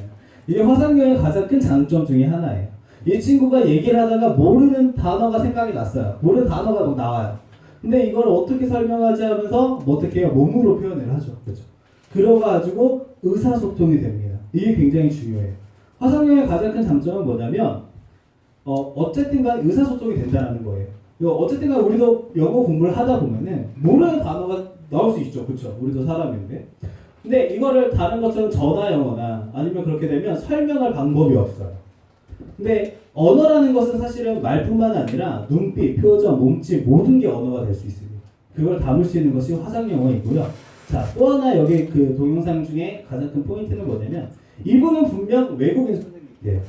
이게 화상영어의 가장 큰 장점 중에 하나예요. 이 친구가 얘기를 하다가 모르는 단어가 생각이 났어요. 모르는 단어가 막 나와요. 근데 이걸 어떻게 설명하지 하면서 뭐 어떻게 해요? 몸으로 표현을 하죠. 그렇죠? 그래가지고 의사소통이 됩니다. 이게 굉장히 중요해요. 화상영어의 가장 큰 장점은 뭐냐면 어쨌든 간 의사소통이 된다는 거예요. 어쨌든 간 우리도 영어 공부를 하다 보면은 모르는 단어가 나올 수 있죠. 그렇죠? 우리도 사람인데. 근데 이거를 다른 것처럼 전화 영어나 아니면 그렇게 되면 설명할 방법이 없어요. 근데 언어라는 것은 사실은 말뿐만 아니라 눈빛, 표정, 몸짓 모든 게 언어가 될 수 있습니다. 그걸 담을 수 있는 것이 화상영어이고요. 자, 또 하나 여기 그 동영상 중에 가장 큰 포인트는 뭐냐면 이분은 분명 외국인 선생님이에요.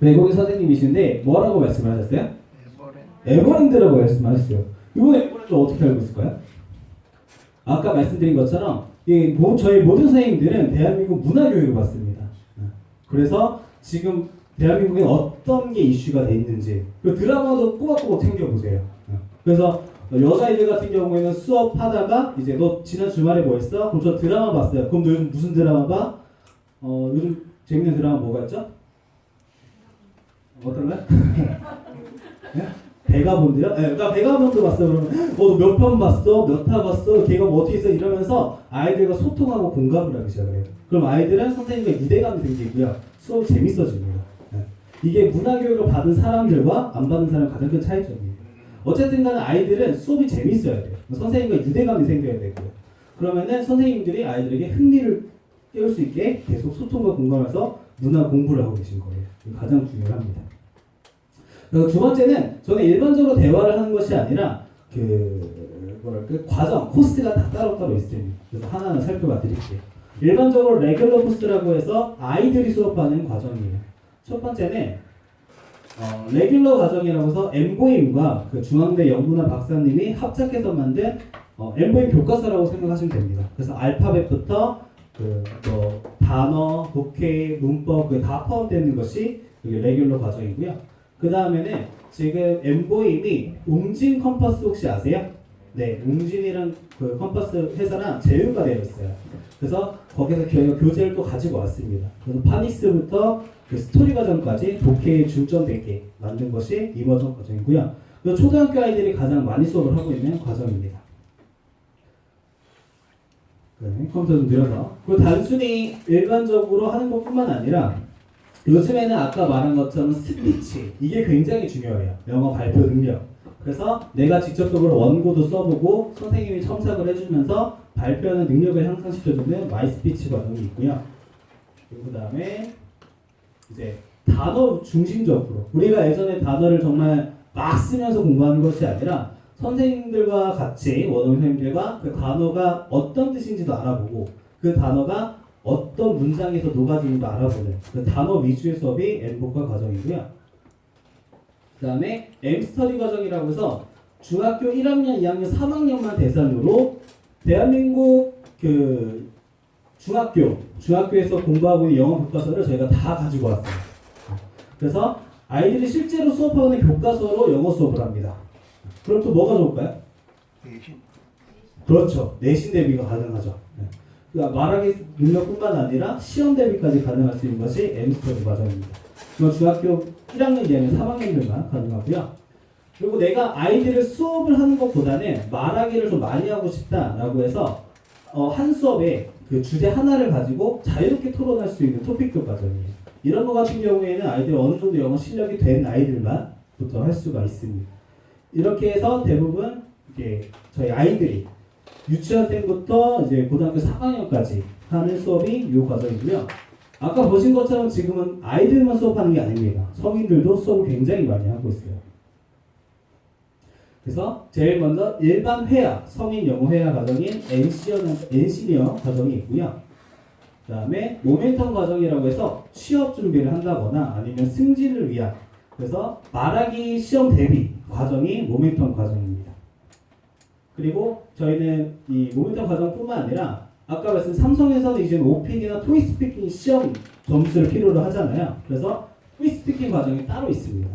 외국인 선생님이신데 뭐라고 말씀을 하셨어요? 에버랜드라고 말씀하셨어요. 이분은 에버랜드 어떻게 알고 있을까요? 아까 말씀드린 것처럼 저희 모든 선생님들은 대한민국 문화교육을 받습니다. 그래서 지금 대한민국에 어떤 게 이슈가 돼 있는지 그 드라마도 꼬박꼬박 챙겨보세요. 그래서 여자애들 같은 경우에는 수업하다가 이제 너 지난 주말에 뭐 했어? 그럼 저 드라마 봤어요. 그럼 너 요즘 무슨 드라마 봐? 요즘 재밌는 드라마 뭐가 있죠? 어떤 거야? 네? 베가본드요? 네, 나 베가본드 봤어. 그러면 너 몇 편 봤어? 몇 화 봤어? 걔가 뭐 어떻게 했어? 이러면서 아이들과 소통하고 공감을 하기 시작해요. 그럼 아이들은 선생님과 유대감이 생기고요. 수업이 재밌어집니다. 네. 이게 문화교육을 받은 사람들과 안 받은 사람의 가장 큰 차이점이에요. 어쨌든 간에 아이들은 수업이 재밌어야 돼요. 선생님과 유대감이 생겨야 되고요. 그러면은 선생님들이 아이들에게 흥미를 깨울 수 있게 계속 소통과 공감해서 문화 공부를 하고 계신 거예요. 이게 가장 중요합니다. 그리고 두 번째는 저는 일반적으로 대화를 하는 것이 아니라 과정, 코스가 다 따로따로 있습니다. 그래서 하나하나 살펴봐 드릴게요. 일반적으로 레귤러 코스라고 해서 아이들이 수업하는 과정이에요. 첫 번째는 레귤러 과정이라고 해서 엠보임과 그 중앙대 영문학 박사님이 합작해서 만든 엠보임 교과서라고 생각하시면 됩니다. 그래서 알파벳부터 단어, 독해, 문법 다 포함되어 있는 것이 레귤러 과정이고요. 그 다음에는 지금 엠보임이 웅진 컴퍼스 혹시 아세요? 네, 웅진이랑 그 컴퍼스 회사랑 제휴가 되어 있어요. 그래서 거기서 저희가 교재를 또 가지고 왔습니다. 그래서 파닉스부터 그 스토리 과정까지 독해에 중점되게 만든 것이 이머전 과정이고요. 그리고 초등학교 아이들이 가장 많이 수업을 하고 있는 과정입니다. 네, 컴퓨터 좀 들여서. 그리고 단순히 일반적으로 하는 것뿐만 아니라 요즘에는 아까 말한 것처럼 스피치 이게 굉장히 중요해요. 영어 발표 능력. 그래서 내가 직접적으로 원고도 써보고 선생님이 첨삭을 해주면서 발표하는 능력을 향상시켜주는 마이스피치 과정이 있고요. 그리고 그 다음에 이제 단어 중심적으로 우리가 예전에 단어를 정말 막 쓰면서 공부하는 것이 아니라 선생님들과 같이 원어민 선생님들과 그 단어가 어떤 뜻인지도 알아보고 그 단어가 어떤 문장에서 녹아지는지도 알아보는 그 단어 위주의 수업이 M복화 과정이고요. 그 다음에 M스터디 과정이라고 해서 중학교 1학년, 2학년, 3학년만 대상으로 대한민국 그 중학교에서 공부하고 있는 영어 교과서를 저희가 다 가지고 왔어요. 그래서 아이들이 실제로 수업하는 교과서로 영어 수업을 합니다. 그럼 또 뭐가 좋을까요? 내신. 그렇죠. 내신 대비가 가능하죠. 그러니까 말하기 능력뿐만 아니라 시험 대비까지 가능할 수 있는 것이 M스터디 과정입니다. 이건 중학교 1학년, 2학년, 3학년들만 가능하고요. 그리고 내가 아이들을 수업을 하는 것보다는 말하기를 좀 많이 하고 싶다라고 해서 한 수업에 그 주제 하나를 가지고 자유롭게 토론할 수 있는 토픽교 과정이에요. 이런 것 같은 경우에는 아이들이 어느 정도 영어 실력이 된 아이들만부터 할 수가 있습니다. 이렇게 해서 대부분 이제 저희 아이들이 유치원생부터 이제 고등학교 3학년까지 하는 수업이 이 과정이고요. 아까 보신 것처럼 지금은 아이들만 수업하는 게 아닙니다. 성인들도 수업을 굉장히 많이 하고 있어요. 그래서 제일 먼저 일반 회화, 성인 영어 회화 과정인 엔시니어 과정이 있고요. 그 다음에 모멘텀 과정이라고 해서 취업 준비를 한다거나 아니면 승진을 위한 그래서 말하기 시험 대비 과정이 모멘텀 과정입니다. 그리고 저희는 이 모멘텀 과정뿐만 아니라 아까 말씀 삼성에서는 이제 오픽이나 토익스피킹 시험 점수를 필요로 하잖아요. 그래서 토익스피킹 과정이 따로 있습니다.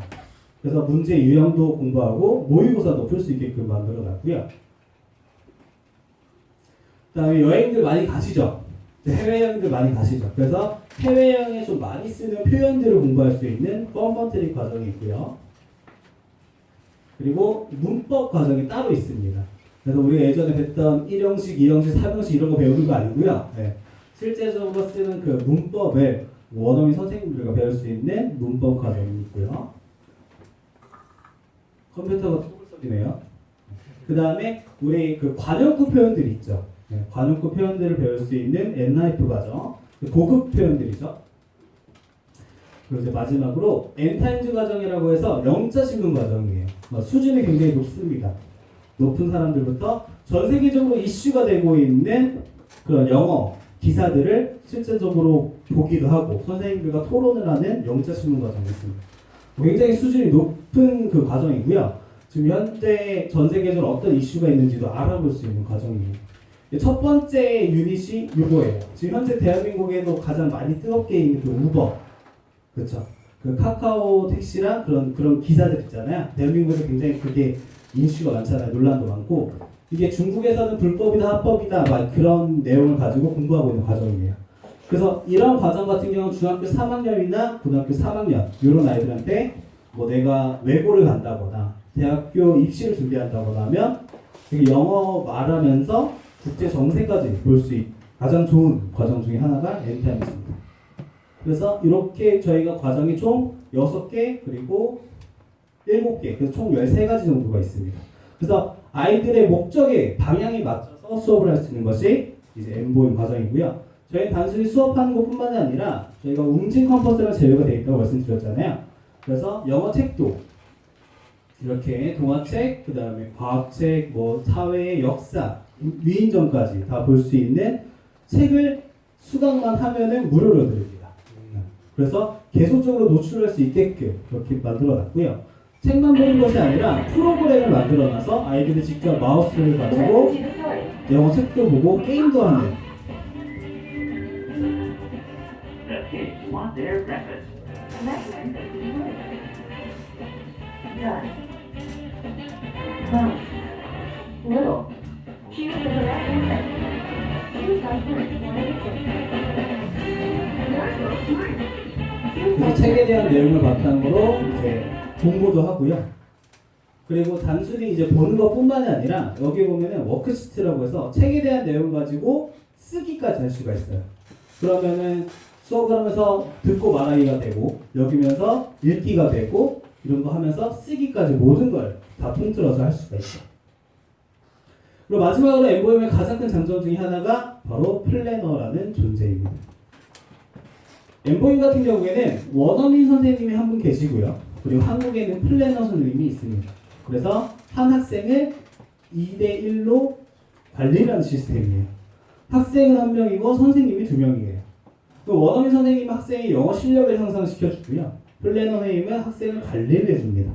그래서 문제 유형도 공부하고 모의고사도 풀 수 있게끔 만들어 놨고요. 그 다음에 여행들 많이 가시죠. 해외여행들 많이 가시죠. 그래서 해외여행에 좀 많이 쓰는 표현들을 공부할 수 있는 펀펀트리 과정이 있고요. 그리고 문법 과정이 따로 있습니다. 그래서 우리가 예전에 뵀던 1형식, 2형식, 3형식 이런 거 배우는 거 아니고요. 네. 실제적으로 쓰는 그 문법을 원어민 선생님들과 배울 수 있는 문법 과정이 있고요. 컴퓨터가 톡을 그 다음에 우리 그 관용구 표현들이 있죠. 네, 관용구 표현들을 배울 수 있는 엔라이프 과정, 고급 표현들이죠. 그리고 이제 마지막으로 엔타임즈 과정이라고 해서 영자 신문 과정이에요. 수준이 굉장히 높습니다. 높은 사람들부터 전 세계적으로 이슈가 되고 있는 그런 영어 기사들을 실제적으로 보기도 하고 선생님들과 토론을 하는 영자 신문 과정이 있습니다. 굉장히 수준이 높은 그 과정이고요. 지금 현재 전 세계적으로 어떤 이슈가 있는지도 알아볼 수 있는 과정입니다. 첫 번째 유닛이 이거예요. 지금 현재 대한민국에도 가장 많이 뜨겁게 있는 그 우버, 그렇죠? 그 카카오 택시랑 그런 기사들 있잖아요. 대한민국에서 굉장히 그게 인슈가 많잖아요. 논란도 많고 이게 중국에서는 불법이다 합법이다 막 그런 내용을 가지고 공부하고 있는 과정이에요. 그래서 이런 과정 같은 경우는 중학교 3학년이나 고등학교 3학년 이런 아이들한테 뭐 내가 외고를 간다거나 대학교 입시를 준비한다거나 하면 영어 말하면서 국제 정세까지 볼 수 있는 가장 좋은 과정 중에 하나가 엔타임즈입니다. 그래서 이렇게 저희가 과정이 총 6개 그리고 7개 그래서 총 13가지 정도가 있습니다. 그래서 아이들의 목적에 방향에 맞춰서 수업을 할 수 있는 것이 이제 M보임 과정이고요. 저희는 단순히 수업하는 것뿐만 아니라 저희가 웅진 컴퍼스랑 제휴가 되어 있다고 말씀드렸잖아요. 그래서 영어 책도 이렇게 동화책, 그 다음에 과학책, 뭐 사회, 역사, 위인전까지 다 볼 수 있는 책을 수강만 하면은 무료로 드립니다. 그래서 계속적으로 노출할 수 있게끔 그렇게 만들어놨고요. 책만 보는 것이 아니라 프로그램을 만들어놔서 아이들이 직접 마우스를 가지고 영어 책도 보고 게임도 하는. The pigs want their breakfast. Done. Bunch. Little. Choose the correct answer. Choose by first one of the 그래서 책에 대한 내용을 바탕으로 이제 공부도 하고요. 그리고 단순히 이제 보는 것뿐만이 아니라 여기 보면은 워크시트라고 해서 책에 대한 내용 가지고 쓰기까지 할 수가 있어요. 그러면은 수업을 하면서 듣고 말하기가 되고 여기면서 읽기가 되고 이런 거 하면서 쓰기까지 모든 걸 다 통틀어서 할 수가 있어요. 그리고 마지막으로 엠보임의 가장 큰 장점 중에 하나가 바로 플래너라는 존재입니다. 엠보임 같은 경우에는 원어민 선생님이 한 분 계시고요. 그리고 한국에는 플래너 선생님이 있습니다. 그래서 한 학생을 2대1로 관리를 하는 시스템이에요. 학생은 한 명이고 선생님이 2명이에요. 원어민 선생님은 학생의 영어 실력을 향상시켜주고요. 플래너 선생님은 학생을 관리를 해줍니다.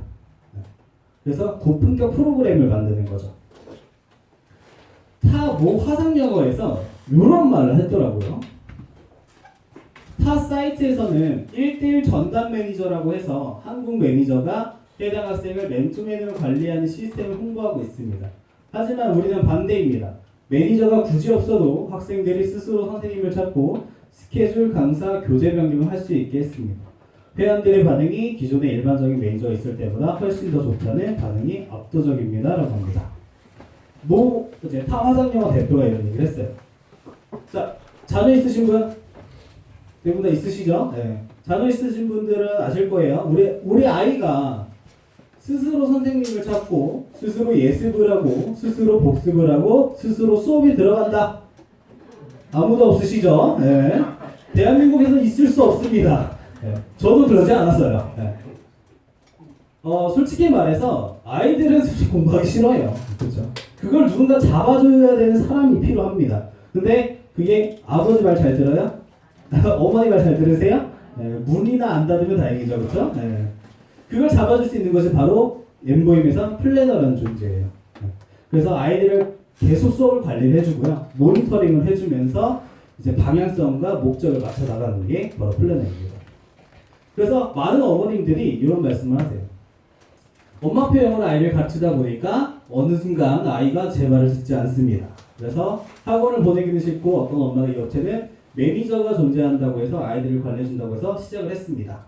그래서 고품격 프로그램을 만드는 거죠. 타 모 화상영어에서 이런 말을 했더라고요. 타 사이트에서는 1대1 전담 매니저라고 해서 한국 매니저가 해당 학생을 맨투맨으로 관리하는 시스템을 홍보하고 있습니다. 하지만 우리는 반대입니다. 매니저가 굳이 없어도 학생들이 스스로 선생님을 찾고 스케줄, 강사, 교재 변경을 할 수 있게 했습니다. 회원들의 반응이 기존의 일반적인 매니저가 있을 때보다 훨씬 더 좋다는 반응이 압도적입니다. 라고 합니다. 이제 타 화상영어 대표가 이런 얘기를 했어요. 자, 자녀 있으신 분? 대부분 다 있으시죠? 네. 자녀 있으신 분들은 아실 거예요. 우리 아이가 스스로 선생님을 찾고 스스로 예습을 하고 스스로 복습을 하고 스스로 수업이 들어간다. 아무도 없으시죠? 네. 대한민국에서 있을 수 없습니다. 네. 저도 그러지 않았어요. 네. 솔직히 말해서 아이들은 솔직히 공부하기 싫어요. 그렇죠? 그걸 누군가 잡아줘야 되는 사람이 필요합니다. 근데 그게 아버지 말 잘 들어요? 어머니 말 잘 들으세요? 네. 문이나 안 닫으면 다행이죠. 그렇죠? 네. 그걸 잡아줄 수 있는 것이 바로 엠보임에서 플래너라는 존재예요. 네. 그래서 아이들을 계속 수업을 관리를 해주고요. 모니터링을 해주면서 이제 방향성과 목적을 맞춰 나가는 게 바로 플래너입니다. 그래서 많은 어머님들이 이런 말씀을 하세요. 엄마표 영어로 아이를 가르치다 보니까 어느 순간 아이가 제 말을 듣지 않습니다. 그래서 학원을 보내기는 싫고 어떤 엄마가 이 업체는 매니저가 존재한다고 해서 아이들을 관리해준다고 해서 시작을 했습니다.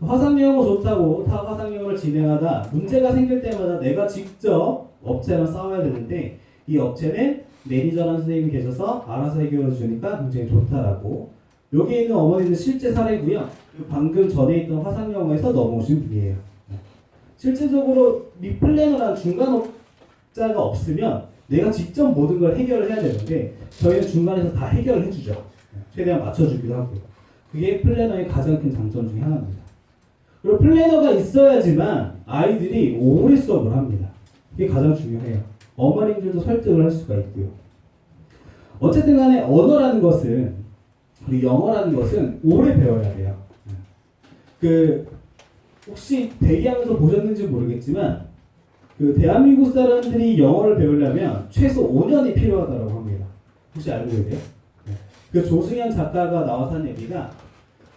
화상영어 좋다고 타 화상영어를 진행하다 문제가 생길 때마다 내가 직접 업체랑 싸워야 되는데 이 업체는 매니저라는 선생님이 계셔서 알아서 해결해 주니까 굉장히 좋다라고. 여기 있는 어머니는 실제 사례고요. 방금 전에 있던 화상영어에서 넘어오신 분이에요. 실제적으로 미 플래너라는 중간업자가 없으면 내가 직접 모든 걸 해결을 해야 되는데 저희는 중간에서 다 해결을 해주죠. 최대한 맞춰주기도 하고요. 그게 플래너의 가장 큰 장점 중에 하나입니다. 그리고 플래너가 있어야지만 아이들이 오래 수업을 합니다. 그게 가장 중요해요. 어머님들도 설득을 할 수가 있고요. 어쨌든 간에 언어라는 것은 그리고 영어라는 것은 오래 배워야 돼요. 혹시 대기하면서 보셨는지 모르겠지만 대한민국 사람들이 영어를 배우려면 최소 5년이 필요하다고 합니다. 혹시 알고 계세요? 조승현 작가가 나와서 한 얘기가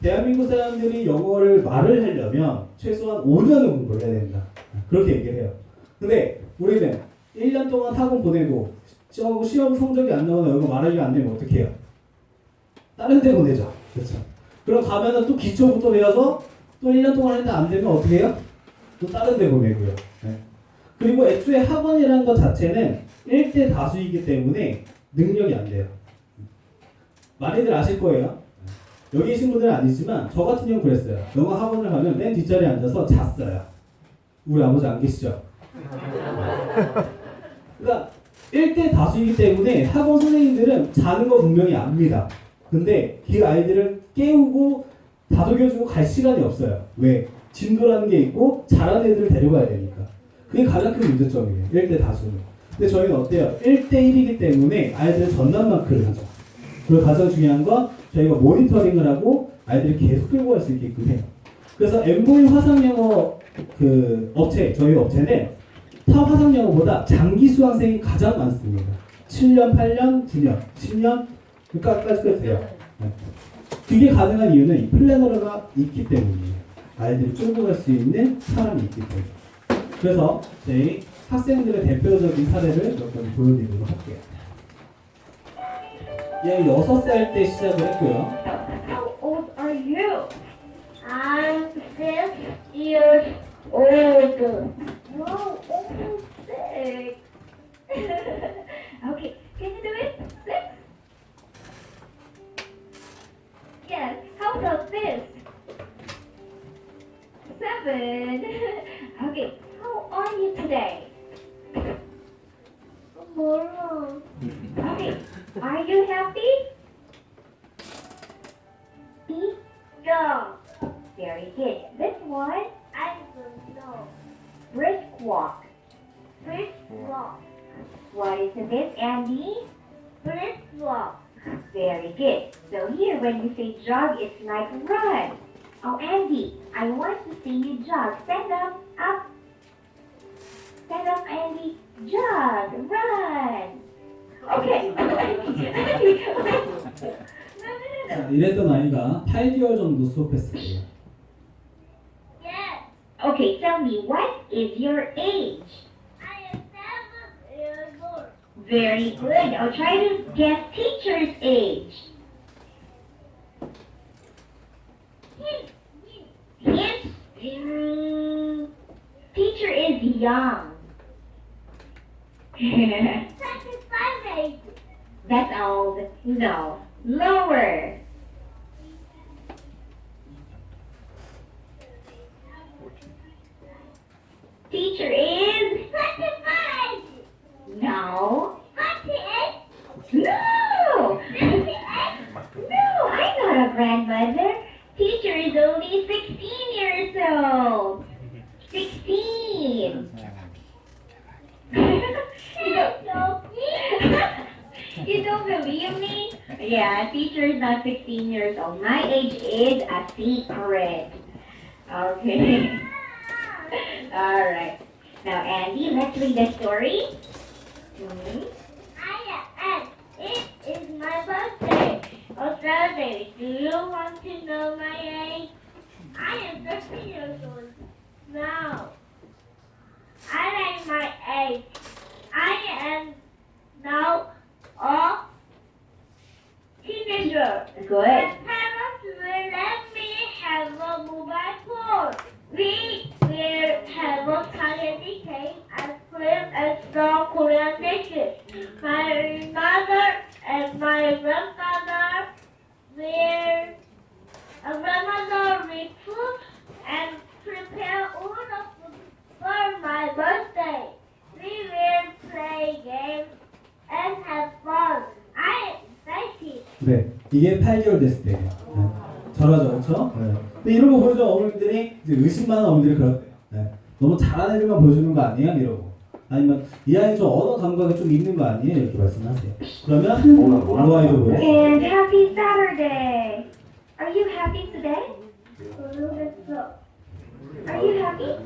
대한민국 사람들이 영어를 말을 하려면 최소한 5년은 공부를 해야 된다. 그렇게 얘기를 해요. 근데 우리는 1년 동안 학원 보내고 시험 성적이 안 나오나 영어 말하기가 안 되면 어떻게 해요? 다른 데 보내죠. 그렇죠. 그럼 가면은 또 기초부터 배워서 또 1년 동안 했는데 안 되면 어떻게 해요? 또 다른 데 보내고요. 네. 그리고 애초에 학원이라는 것 자체는 1대 다수이기 때문에 능력이 안 돼요. 많이들 아실 거예요. 여기 계신 분들은 아니지만 저 같은 경우 그랬어요. 영어 학원을 가면 맨 뒷자리에 앉아서 잤어요. 우리 아버지 안 계시죠? 그러니까 1대 다수이기 때문에 학원 선생님들은 자는 거 분명히 압니다. 근데 그 아이들을 깨우고 다독여주고 갈 시간이 없어요. 왜? 진도라는 게 있고 잘하는 애들을 데려가야 되니까. 그게 가장 큰 문제점이에요. 1대 다수는. 근데 저희는 어때요? 1대 1이기 때문에 아이들은 전담 마크를 하죠. 그리고 가장 중요한 건 저희가 모니터링을 하고 아이들이 계속 끌고 갈 수 있게끔 해요. 그래서 엠보임 화상영어 저희 업체는 타 화상영어보다 장기 수강생이 가장 많습니다. 7년, 8년, 9년, 10년 까지 돼요. 네. 그게 가능한 이유는 이 플래너가 있기 때문이에요. 아이들이 끌고 갈 수 있는 사람이 있기 때문에. 그래서 저희 학생들의 대표적인 사례를 몇 번 보여드리도록 할게요. 얘 6살 때 시작을 했고요. How old are you? I'm 6 years old. Wow, almost 6. Okay, can you do it? 6. 7. Okay, how are you today? Tomorrow. Okay, are you happy? Yeah. Very good. This one, I don't know. Brisk walk. Brisk walk. What is this, Andy? Brisk walk. Very good. So here, when you say jog, it's like run. Oh, Andy, I want to see you jog. Stand up, up. Stand up, Andy. Jog, run. Okay. 자, 이랬던 아이가 8개월 정도 수업했어요. Yes. Okay, tell me, what is your age? I am 7 years old. Very good. I'll try to guess teacher's age. Yes. Teacher is young. 25 age. That's old. No. Lower. Teacher is 25. No. 28. No. 28. No, I'm not a grandmother. Teacher is only 16 years old. 16. You don't believe me? Yeah, teacher is not 16 years old. My age is a secret. Okay. Alright. Now, Andy, let's read the story. And it is my birthday. Oh, Saturday, do you want to know my age? I am 13 years old now. I like my age. I am now a teenager. Good. My parents will let me have a mobile phone. We will have a spaghetti cake, ice cream, and some Korean dishes. My mother and my grandfather will food and prepare all the food for my birthday. We will play games and have fun. I am excited. 네, 이게 8개월 됐을 때예요. 네. 잘하죠, 그렇죠? 네. 근데 이런 거 보여줘 어머님들이 이제 의심많은 어머님들이 그럴때요. 네. 너무 잘하는 애들만 보여주는 거 아니야? 이러고. 아니면 이 아이 좀 언어 감각이 좀 있는 거 아니에요? 이렇게 말씀하세요. 그러면 이 아이도 보여줘. And happy Saturday. Are you happy today? Are you happy?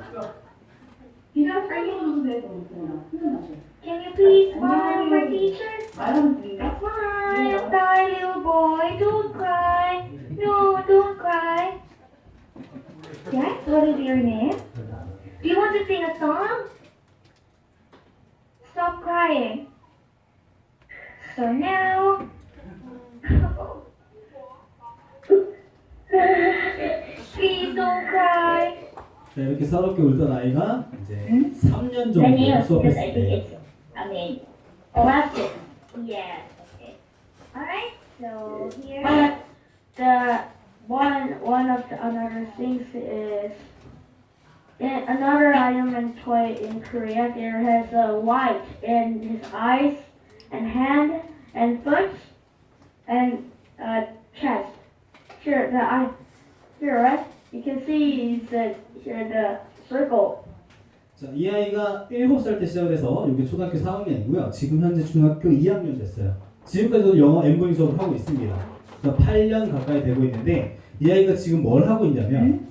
Can you please smile for teacher? Smile, little boy. Don't cry. No, don't cry. Yes, what is your name? Do you want to sing a song? Stop crying. So now... Please don't cry. 자, 이렇게 서럽게 울던 아이가 이제 3년 정도 수업했을 때. Last it. Yes. Okay. All right. So here, the one of the another things is in another Iron Man toy in Korea. There has a white in his eyes and hand and foot and chest. Here the eye. Here, right? You can see here the circle. 자, 이 아이가 7살 때 시작을 해서 이게 초등학교 4학년이고요. 지금 현재 중학교 2학년 됐어요. 지금까지도 영어 엠보잉 수업을 하고 있습니다. 그러니까 8년 가까이 되고 있는데 이 아이가 지금 뭘 하고 있냐면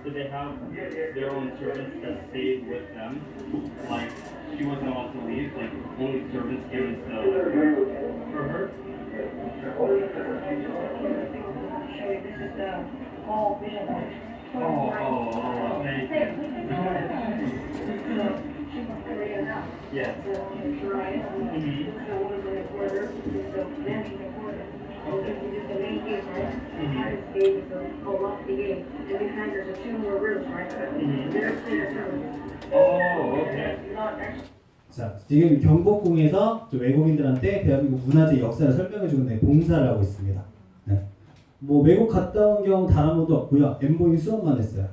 So they have their own servants that stay with them. Like she wasn't allowed to leave. Like only servants given to for her. This is the whole vision of Okay. she's from Korea now. Yeah. The reporter, the managing reporter. This is the main gate, right? This gate is the lofty gate. And behind there's a 2 more rooms, right? They're clear service. Oh, okay. Not actually. 자, 지금 경복궁에서 외국인들한테 대한민국 문화재 역사를 설명해주는 봉사를 하고 있습니다. 네. 뭐 외국 갔다 온 경우 단 한 번도 없고요. 엠보잉 수업만 했어요.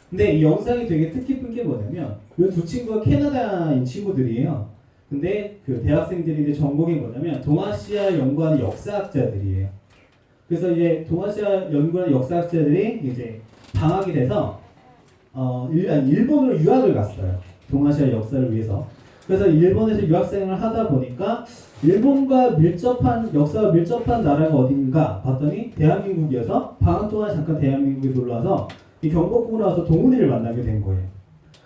근데 이 영상이 되게 뜻깊은 게 뭐냐면 이 두 친구가 캐나다인 친구들이에요. 근데 그 대학생들인데 전공이 뭐냐면 동아시아 연구하는 역사학자들이에요. 그래서 이제 동아시아 연구하는 역사학자들이 이제 방학이 돼서 일본으로 유학을 갔어요. 동아시아 역사를 위해서. 그래서 일본에서 유학생을 하다 보니까 일본과 밀접한 역사와 밀접한 나라가 어딘가 봤더니 대한민국이어서 방학 동안 잠깐 대한민국에 놀러와서 이 경복궁으로 와서 동훈이를 만나게 된 거예요.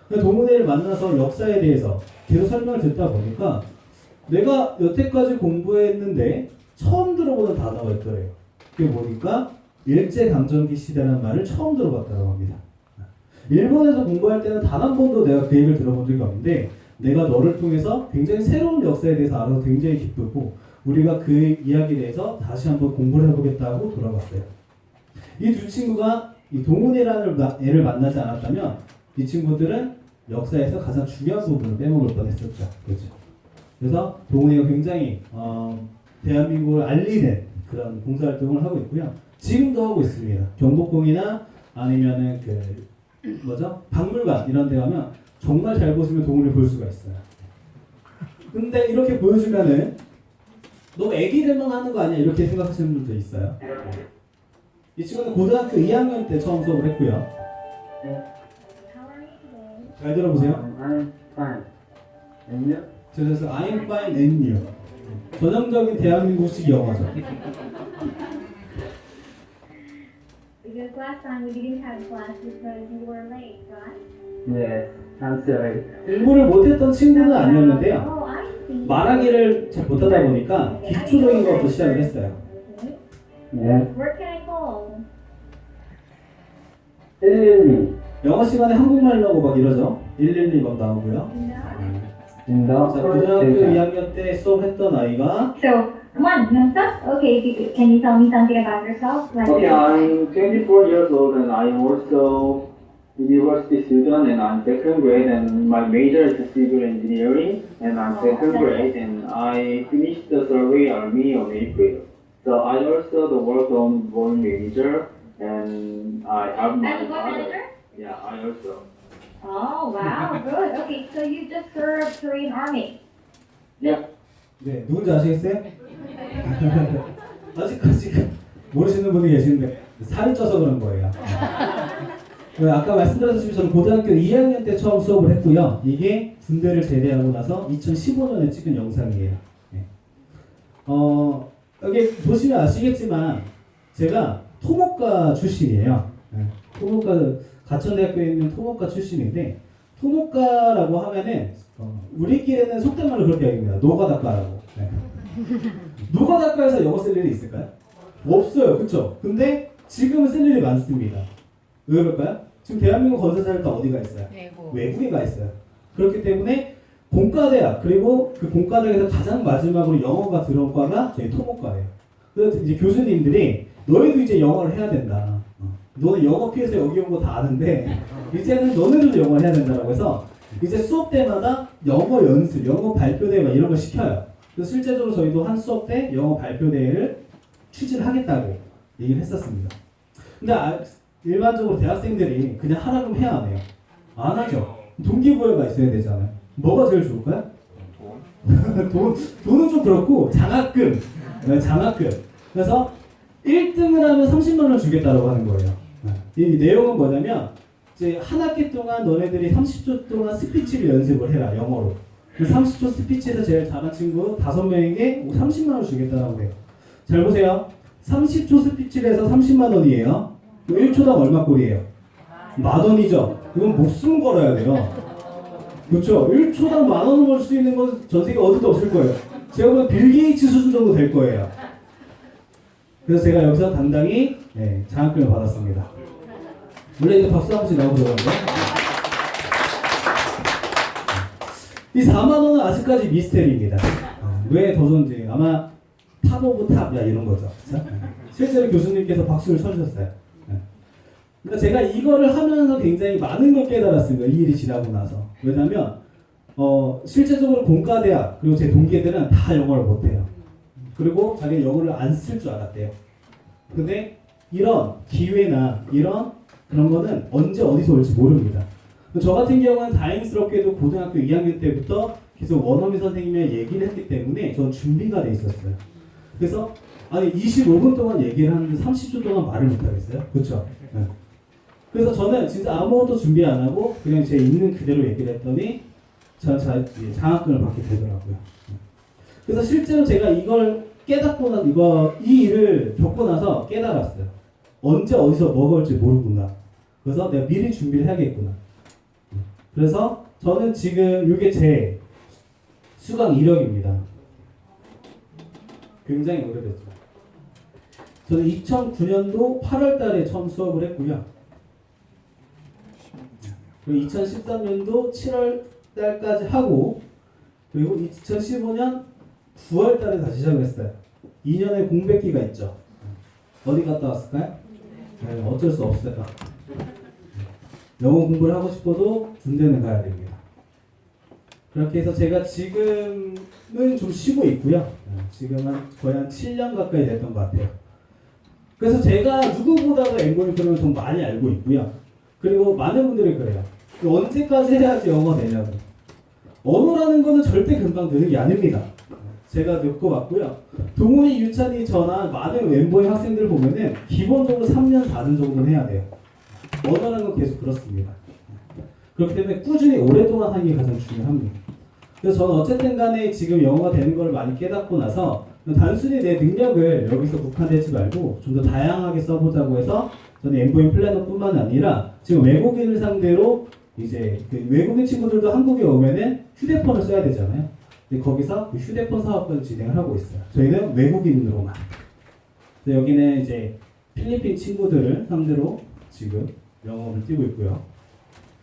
동훈이를 만나서 역사에 대해서 계속 설명을 듣다 보니까 내가 여태까지 공부했는데 처음 들어보는 단어가 있더래요. 그게 뭐니까 일제강점기 시대라는 말을 처음 들어봤다고 합니다. 일본에서 공부할 때는 단 한 번도 내가 그 얘기를 들어본 적이 없는데 내가 너를 통해서 굉장히 새로운 역사에 대해서 알아서 굉장히 기쁘고 우리가 그 이야기에 대해서 다시 한번 공부를 해보겠다고 돌아갔어요. 이 두 친구가 이 동훈이라는 애를 만나지 않았다면 이 친구들은 역사에서 가장 중요한 부분을 빼먹을 뻔했었죠. 그렇죠? 그래서 동훈이가 굉장히 대한민국을 알리는 그런 봉사활동을 하고 있고요. 지금도 하고 있습니다. 경복궁이나 아니면은 박물관 이런 데 가면 정말 잘 보시면 동훈을 볼 수가 있어요. 근데 이렇게 보여주면은 너무 애기들만 하는 거 아니야? 이렇게 생각하시는 분도 있어요. 이 친구는 고등학교 2학년 때 처음 수업을 했고요. 잘 들어보세요. I'm fine. And you? 그래서 I'm fine and you. 전형적인 대한민국식 영어죠. Because last time we didn't have class because you were late, right? Yes, I'm sorry. 공부를 못했던 친구는 아니었는데요. Oh, I see. 말하기를 잘 못하다 보니까 기초적인 것부터 시작을 했어요. Okay. Yes. Where can I call? 112. 영어 시간에 한국말로 막 이러죠. 112 막 나오고요. In the 자, 고등학교 2학년 때 수업했던 아이가 So, come on, Nasa. Okay, can you tell me something about yourself? Like, Okay, I'm 24 years old and I'm also university student and I'm second grade and my major is civil engineering and I'm second grade and I finished the survey army on April. So I also work on one manager and I have my as a board father. manager? Yeah, I also. Oh, wow, good. Okay, so you just served Korean Army. Yeah. 네, 누군지 아시겠어요? 아직까지 모르시는 분이 계시는데 살이 쪄서 그런 거예요. 아까 말씀드렸듯이 저는 고등학교 2학년 때 처음 수업을 했고요. 이게 군대를 제대하고 나서 2015년에 찍은 영상이에요. 네. 여기 보시면 아시겠지만 제가 토목과 출신이에요. 네. 토목과 가천대학교에 있는 토목과 출신인데 토목과라고 하면은 우리끼리는 속된 말로 그렇게 얘기합니다. 노가다과라고. 네. 노가다과에서 영어 쓸 일이 있을까요? 없어요. 그쵸? 근데 지금은 쓸 일이 많습니다. 왜 그럴까요? 지금 대한민국 건설사들도 어디가 있어요? 외국에 가 있어요. 그렇기 때문에 공과대학 그리고 그 공과대학에서 가장 마지막으로 영어가 들어온 과가 저희 토목과예요. 그래서 이제 교수님들이 너희도 이제 영어를 해야 된다. 너는 영어 피해서 여기 온 거 다 아는데 이제는 너네들도 영어를 해야 된다고 해서 이제 수업 때마다 영어 연습, 영어 발표대회 막 이런 걸 시켜요. 그래서 실제적으로 저희도 한 수업 때 영어 발표대회를 추진하겠다고 얘기를 했었습니다. 근데 일반적으로 대학생들이 그냥 하라 그러면 해야 안 해요. 안 하죠. 동기부여가 있어야 되잖아요. 뭐가 제일 좋을까요? 돈은 좀 그렇고 장학금. 네, 장학금. 그래서 1등을 하면 30만 원 주겠다라고 하는 거예요. 이 내용은 뭐냐면 이제 한 학기 동안 너네들이 30초 동안 스피치를 연습을 해라 영어로. 그 30초 스피치에서 제일 잘한 친구 5명에게 30만 원 주겠다라고 해요. 잘 보세요. 30초 스피치를 해서 30만 원이에요. 1초당 얼마 꼴이에요? 10,000원이죠. 이건 목숨 걸어야 돼요. 그렇죠? 1초당 10,000원 벌 수 있는 건 전 세계 어디도 없을 거예요. 제가 보면 빌 게이츠 수준 정도 될 거예요. 그래서 제가 여기서 당당히 장학금을 받았습니다. 원래 이제 박수 한 번씩 나오고 들어가는데 이 4만 원은 아직까지 미스테리입니다. 왜 더 좋은지 아마 탑 오브 탑이야 이런 거죠. 그렇죠? 실제로 교수님께서 박수를 쳐주셨어요. 그러니까 제가 이거를 하면서 굉장히 많은 걸 깨달았습니다. 이 일이 지나고 나서. 왜냐면 실제적으로 공과대학 그리고 제 동기들은 다 영어를 못해요. 그리고 자기는 영어를 안 쓸 줄 알았대요. 근데 이런 기회나 이런 그런 거는 언제 어디서 올지 모릅니다. 저 같은 경우는 다행스럽게도 고등학교 2학년 때부터 계속 원어민 선생님의 얘기를 했기 때문에 전 준비가 돼 있었어요. 그래서 아니 25분 동안 얘기를 하는데 30초 동안 말을 못 하겠어요? 그렇죠? 네. 그래서 저는 진짜 아무것도 준비 안 하고 그냥 제 있는 그대로 얘기를 했더니 장학금을 받게 되더라고요. 그래서 실제로 제가 이걸 깨닫고 이 일을 겪고 나서 깨달았어요. 언제 어디서 뭐가 올지 모르구나. 그래서 내가 미리 준비를 해야겠구나. 그래서 저는 지금 이게 제 수강 이력입니다. 굉장히 오래됐죠. 저는 2009년도 8월 달에 처음 수업을 했고요. 그리고 2013년도 7월 달까지 하고 그리고 2015년 9월 달에 다시 시작을 했어요. 2년의 공백기가 있죠. 어디 갔다 왔을까요? 네, 어쩔 수 없어요. 영어 공부를 하고 싶어도 군대는 가야 됩니다. 그렇게 해서 제가 지금은 좀 쉬고 있고요. 지금은 거의 한 7년 가까이 됐던 것 같아요. 그래서 제가 누구보다도 엠보잉 프로그램을 좀 많이 알고 있고요. 그리고 많은 분들이 그래요. 언제까지 해야지 영어가 되냐고. 언어라는 거는 절대 금방 되는 게 아닙니다. 제가 겪어봤고요. 동훈이, 유찬이, 저나 많은 엠보잉 학생들 보면은 기본적으로 3년, 4년 정도는 해야 돼요. 언어라는 건 계속 그렇습니다. 그렇기 때문에 꾸준히 오랫동안 하는 게 가장 중요합니다. 그래서 저는 어쨌든 간에 지금 영어가 되는 걸 많이 깨닫고 나서 단순히 내 능력을 여기서 국한되지 말고 좀 더 다양하게 써보자고 해서 저는 엠보잉 플래너뿐만 아니라 지금 외국인을 상대로 이제 그 외국인 친구들도 한국에 오면은 휴대폰을 써야 되잖아요. 근데 거기서 그 휴대폰 사업을 진행을 하고 있어요. 저희는 외국인으로만. 그래서 여기는 이제 필리핀 친구들을 상대로 지금 영업을 뛰고 있고요.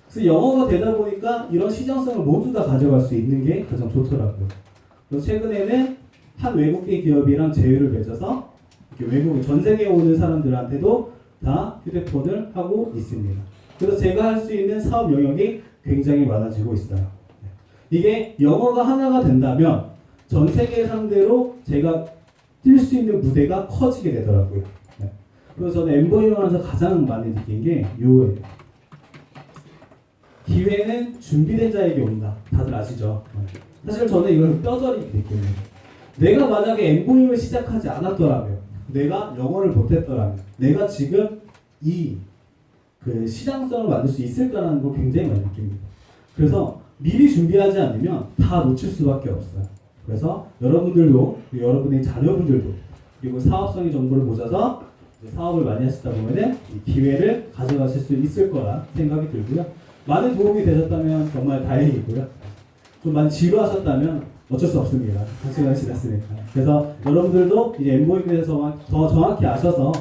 그래서 영어가 되다 보니까 이런 시장성을 모두 다 가져갈 수 있는 게 가장 좋더라고요. 그래서 최근에는 한 외국계 기업이랑 제휴를 맺어서 이렇게 외국 전 세계에 오는 사람들한테도 다 휴대폰을 하고 있습니다. 그래서 제가 할 수 있는 사업 영역이 굉장히 많아지고 있어요. 이게 영어가 하나가 된다면 전 세계 상대로 제가 뛸 수 있는 무대가 커지게 되더라고요. 그래서 저는 엠보잉을 하면서 가장 많이 느낀 게 요거예요. 기회는 준비된 자에게 온다. 다들 아시죠? 사실 저는 이걸 뼈저리 느낍니다. 내가 만약에 엠보잉을 시작하지 않았더라면, 내가 영어를 못했더라면, 내가 지금 그 시장성을 만들 수 있을까라는 걸 굉장히 많이 느낍니다. 그래서 미리 준비하지 않으면 다 놓칠 수밖에 없어요. 그래서 여러분들도, 여러분의 자녀분들도, 그리고 사업성의 정보를 보셔서 사업을 많이 하시다 보면은 이 기회를 가져가실 수 있을 거라 생각이 들고요. 많은 도움이 되셨다면 정말 다행이고요. 좀 많이 지루하셨다면 어쩔 수 없습니다. 한 시간이 지났으니까. 그래서 여러분들도 이제 엠보잉에 대해서 더 정확히 아셔서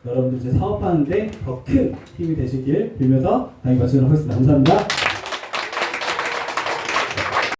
여러분들 이제 사업하는데 더 큰 힘이 되시길 빌면서 강의 마치도록 하겠습니다. 감사합니다.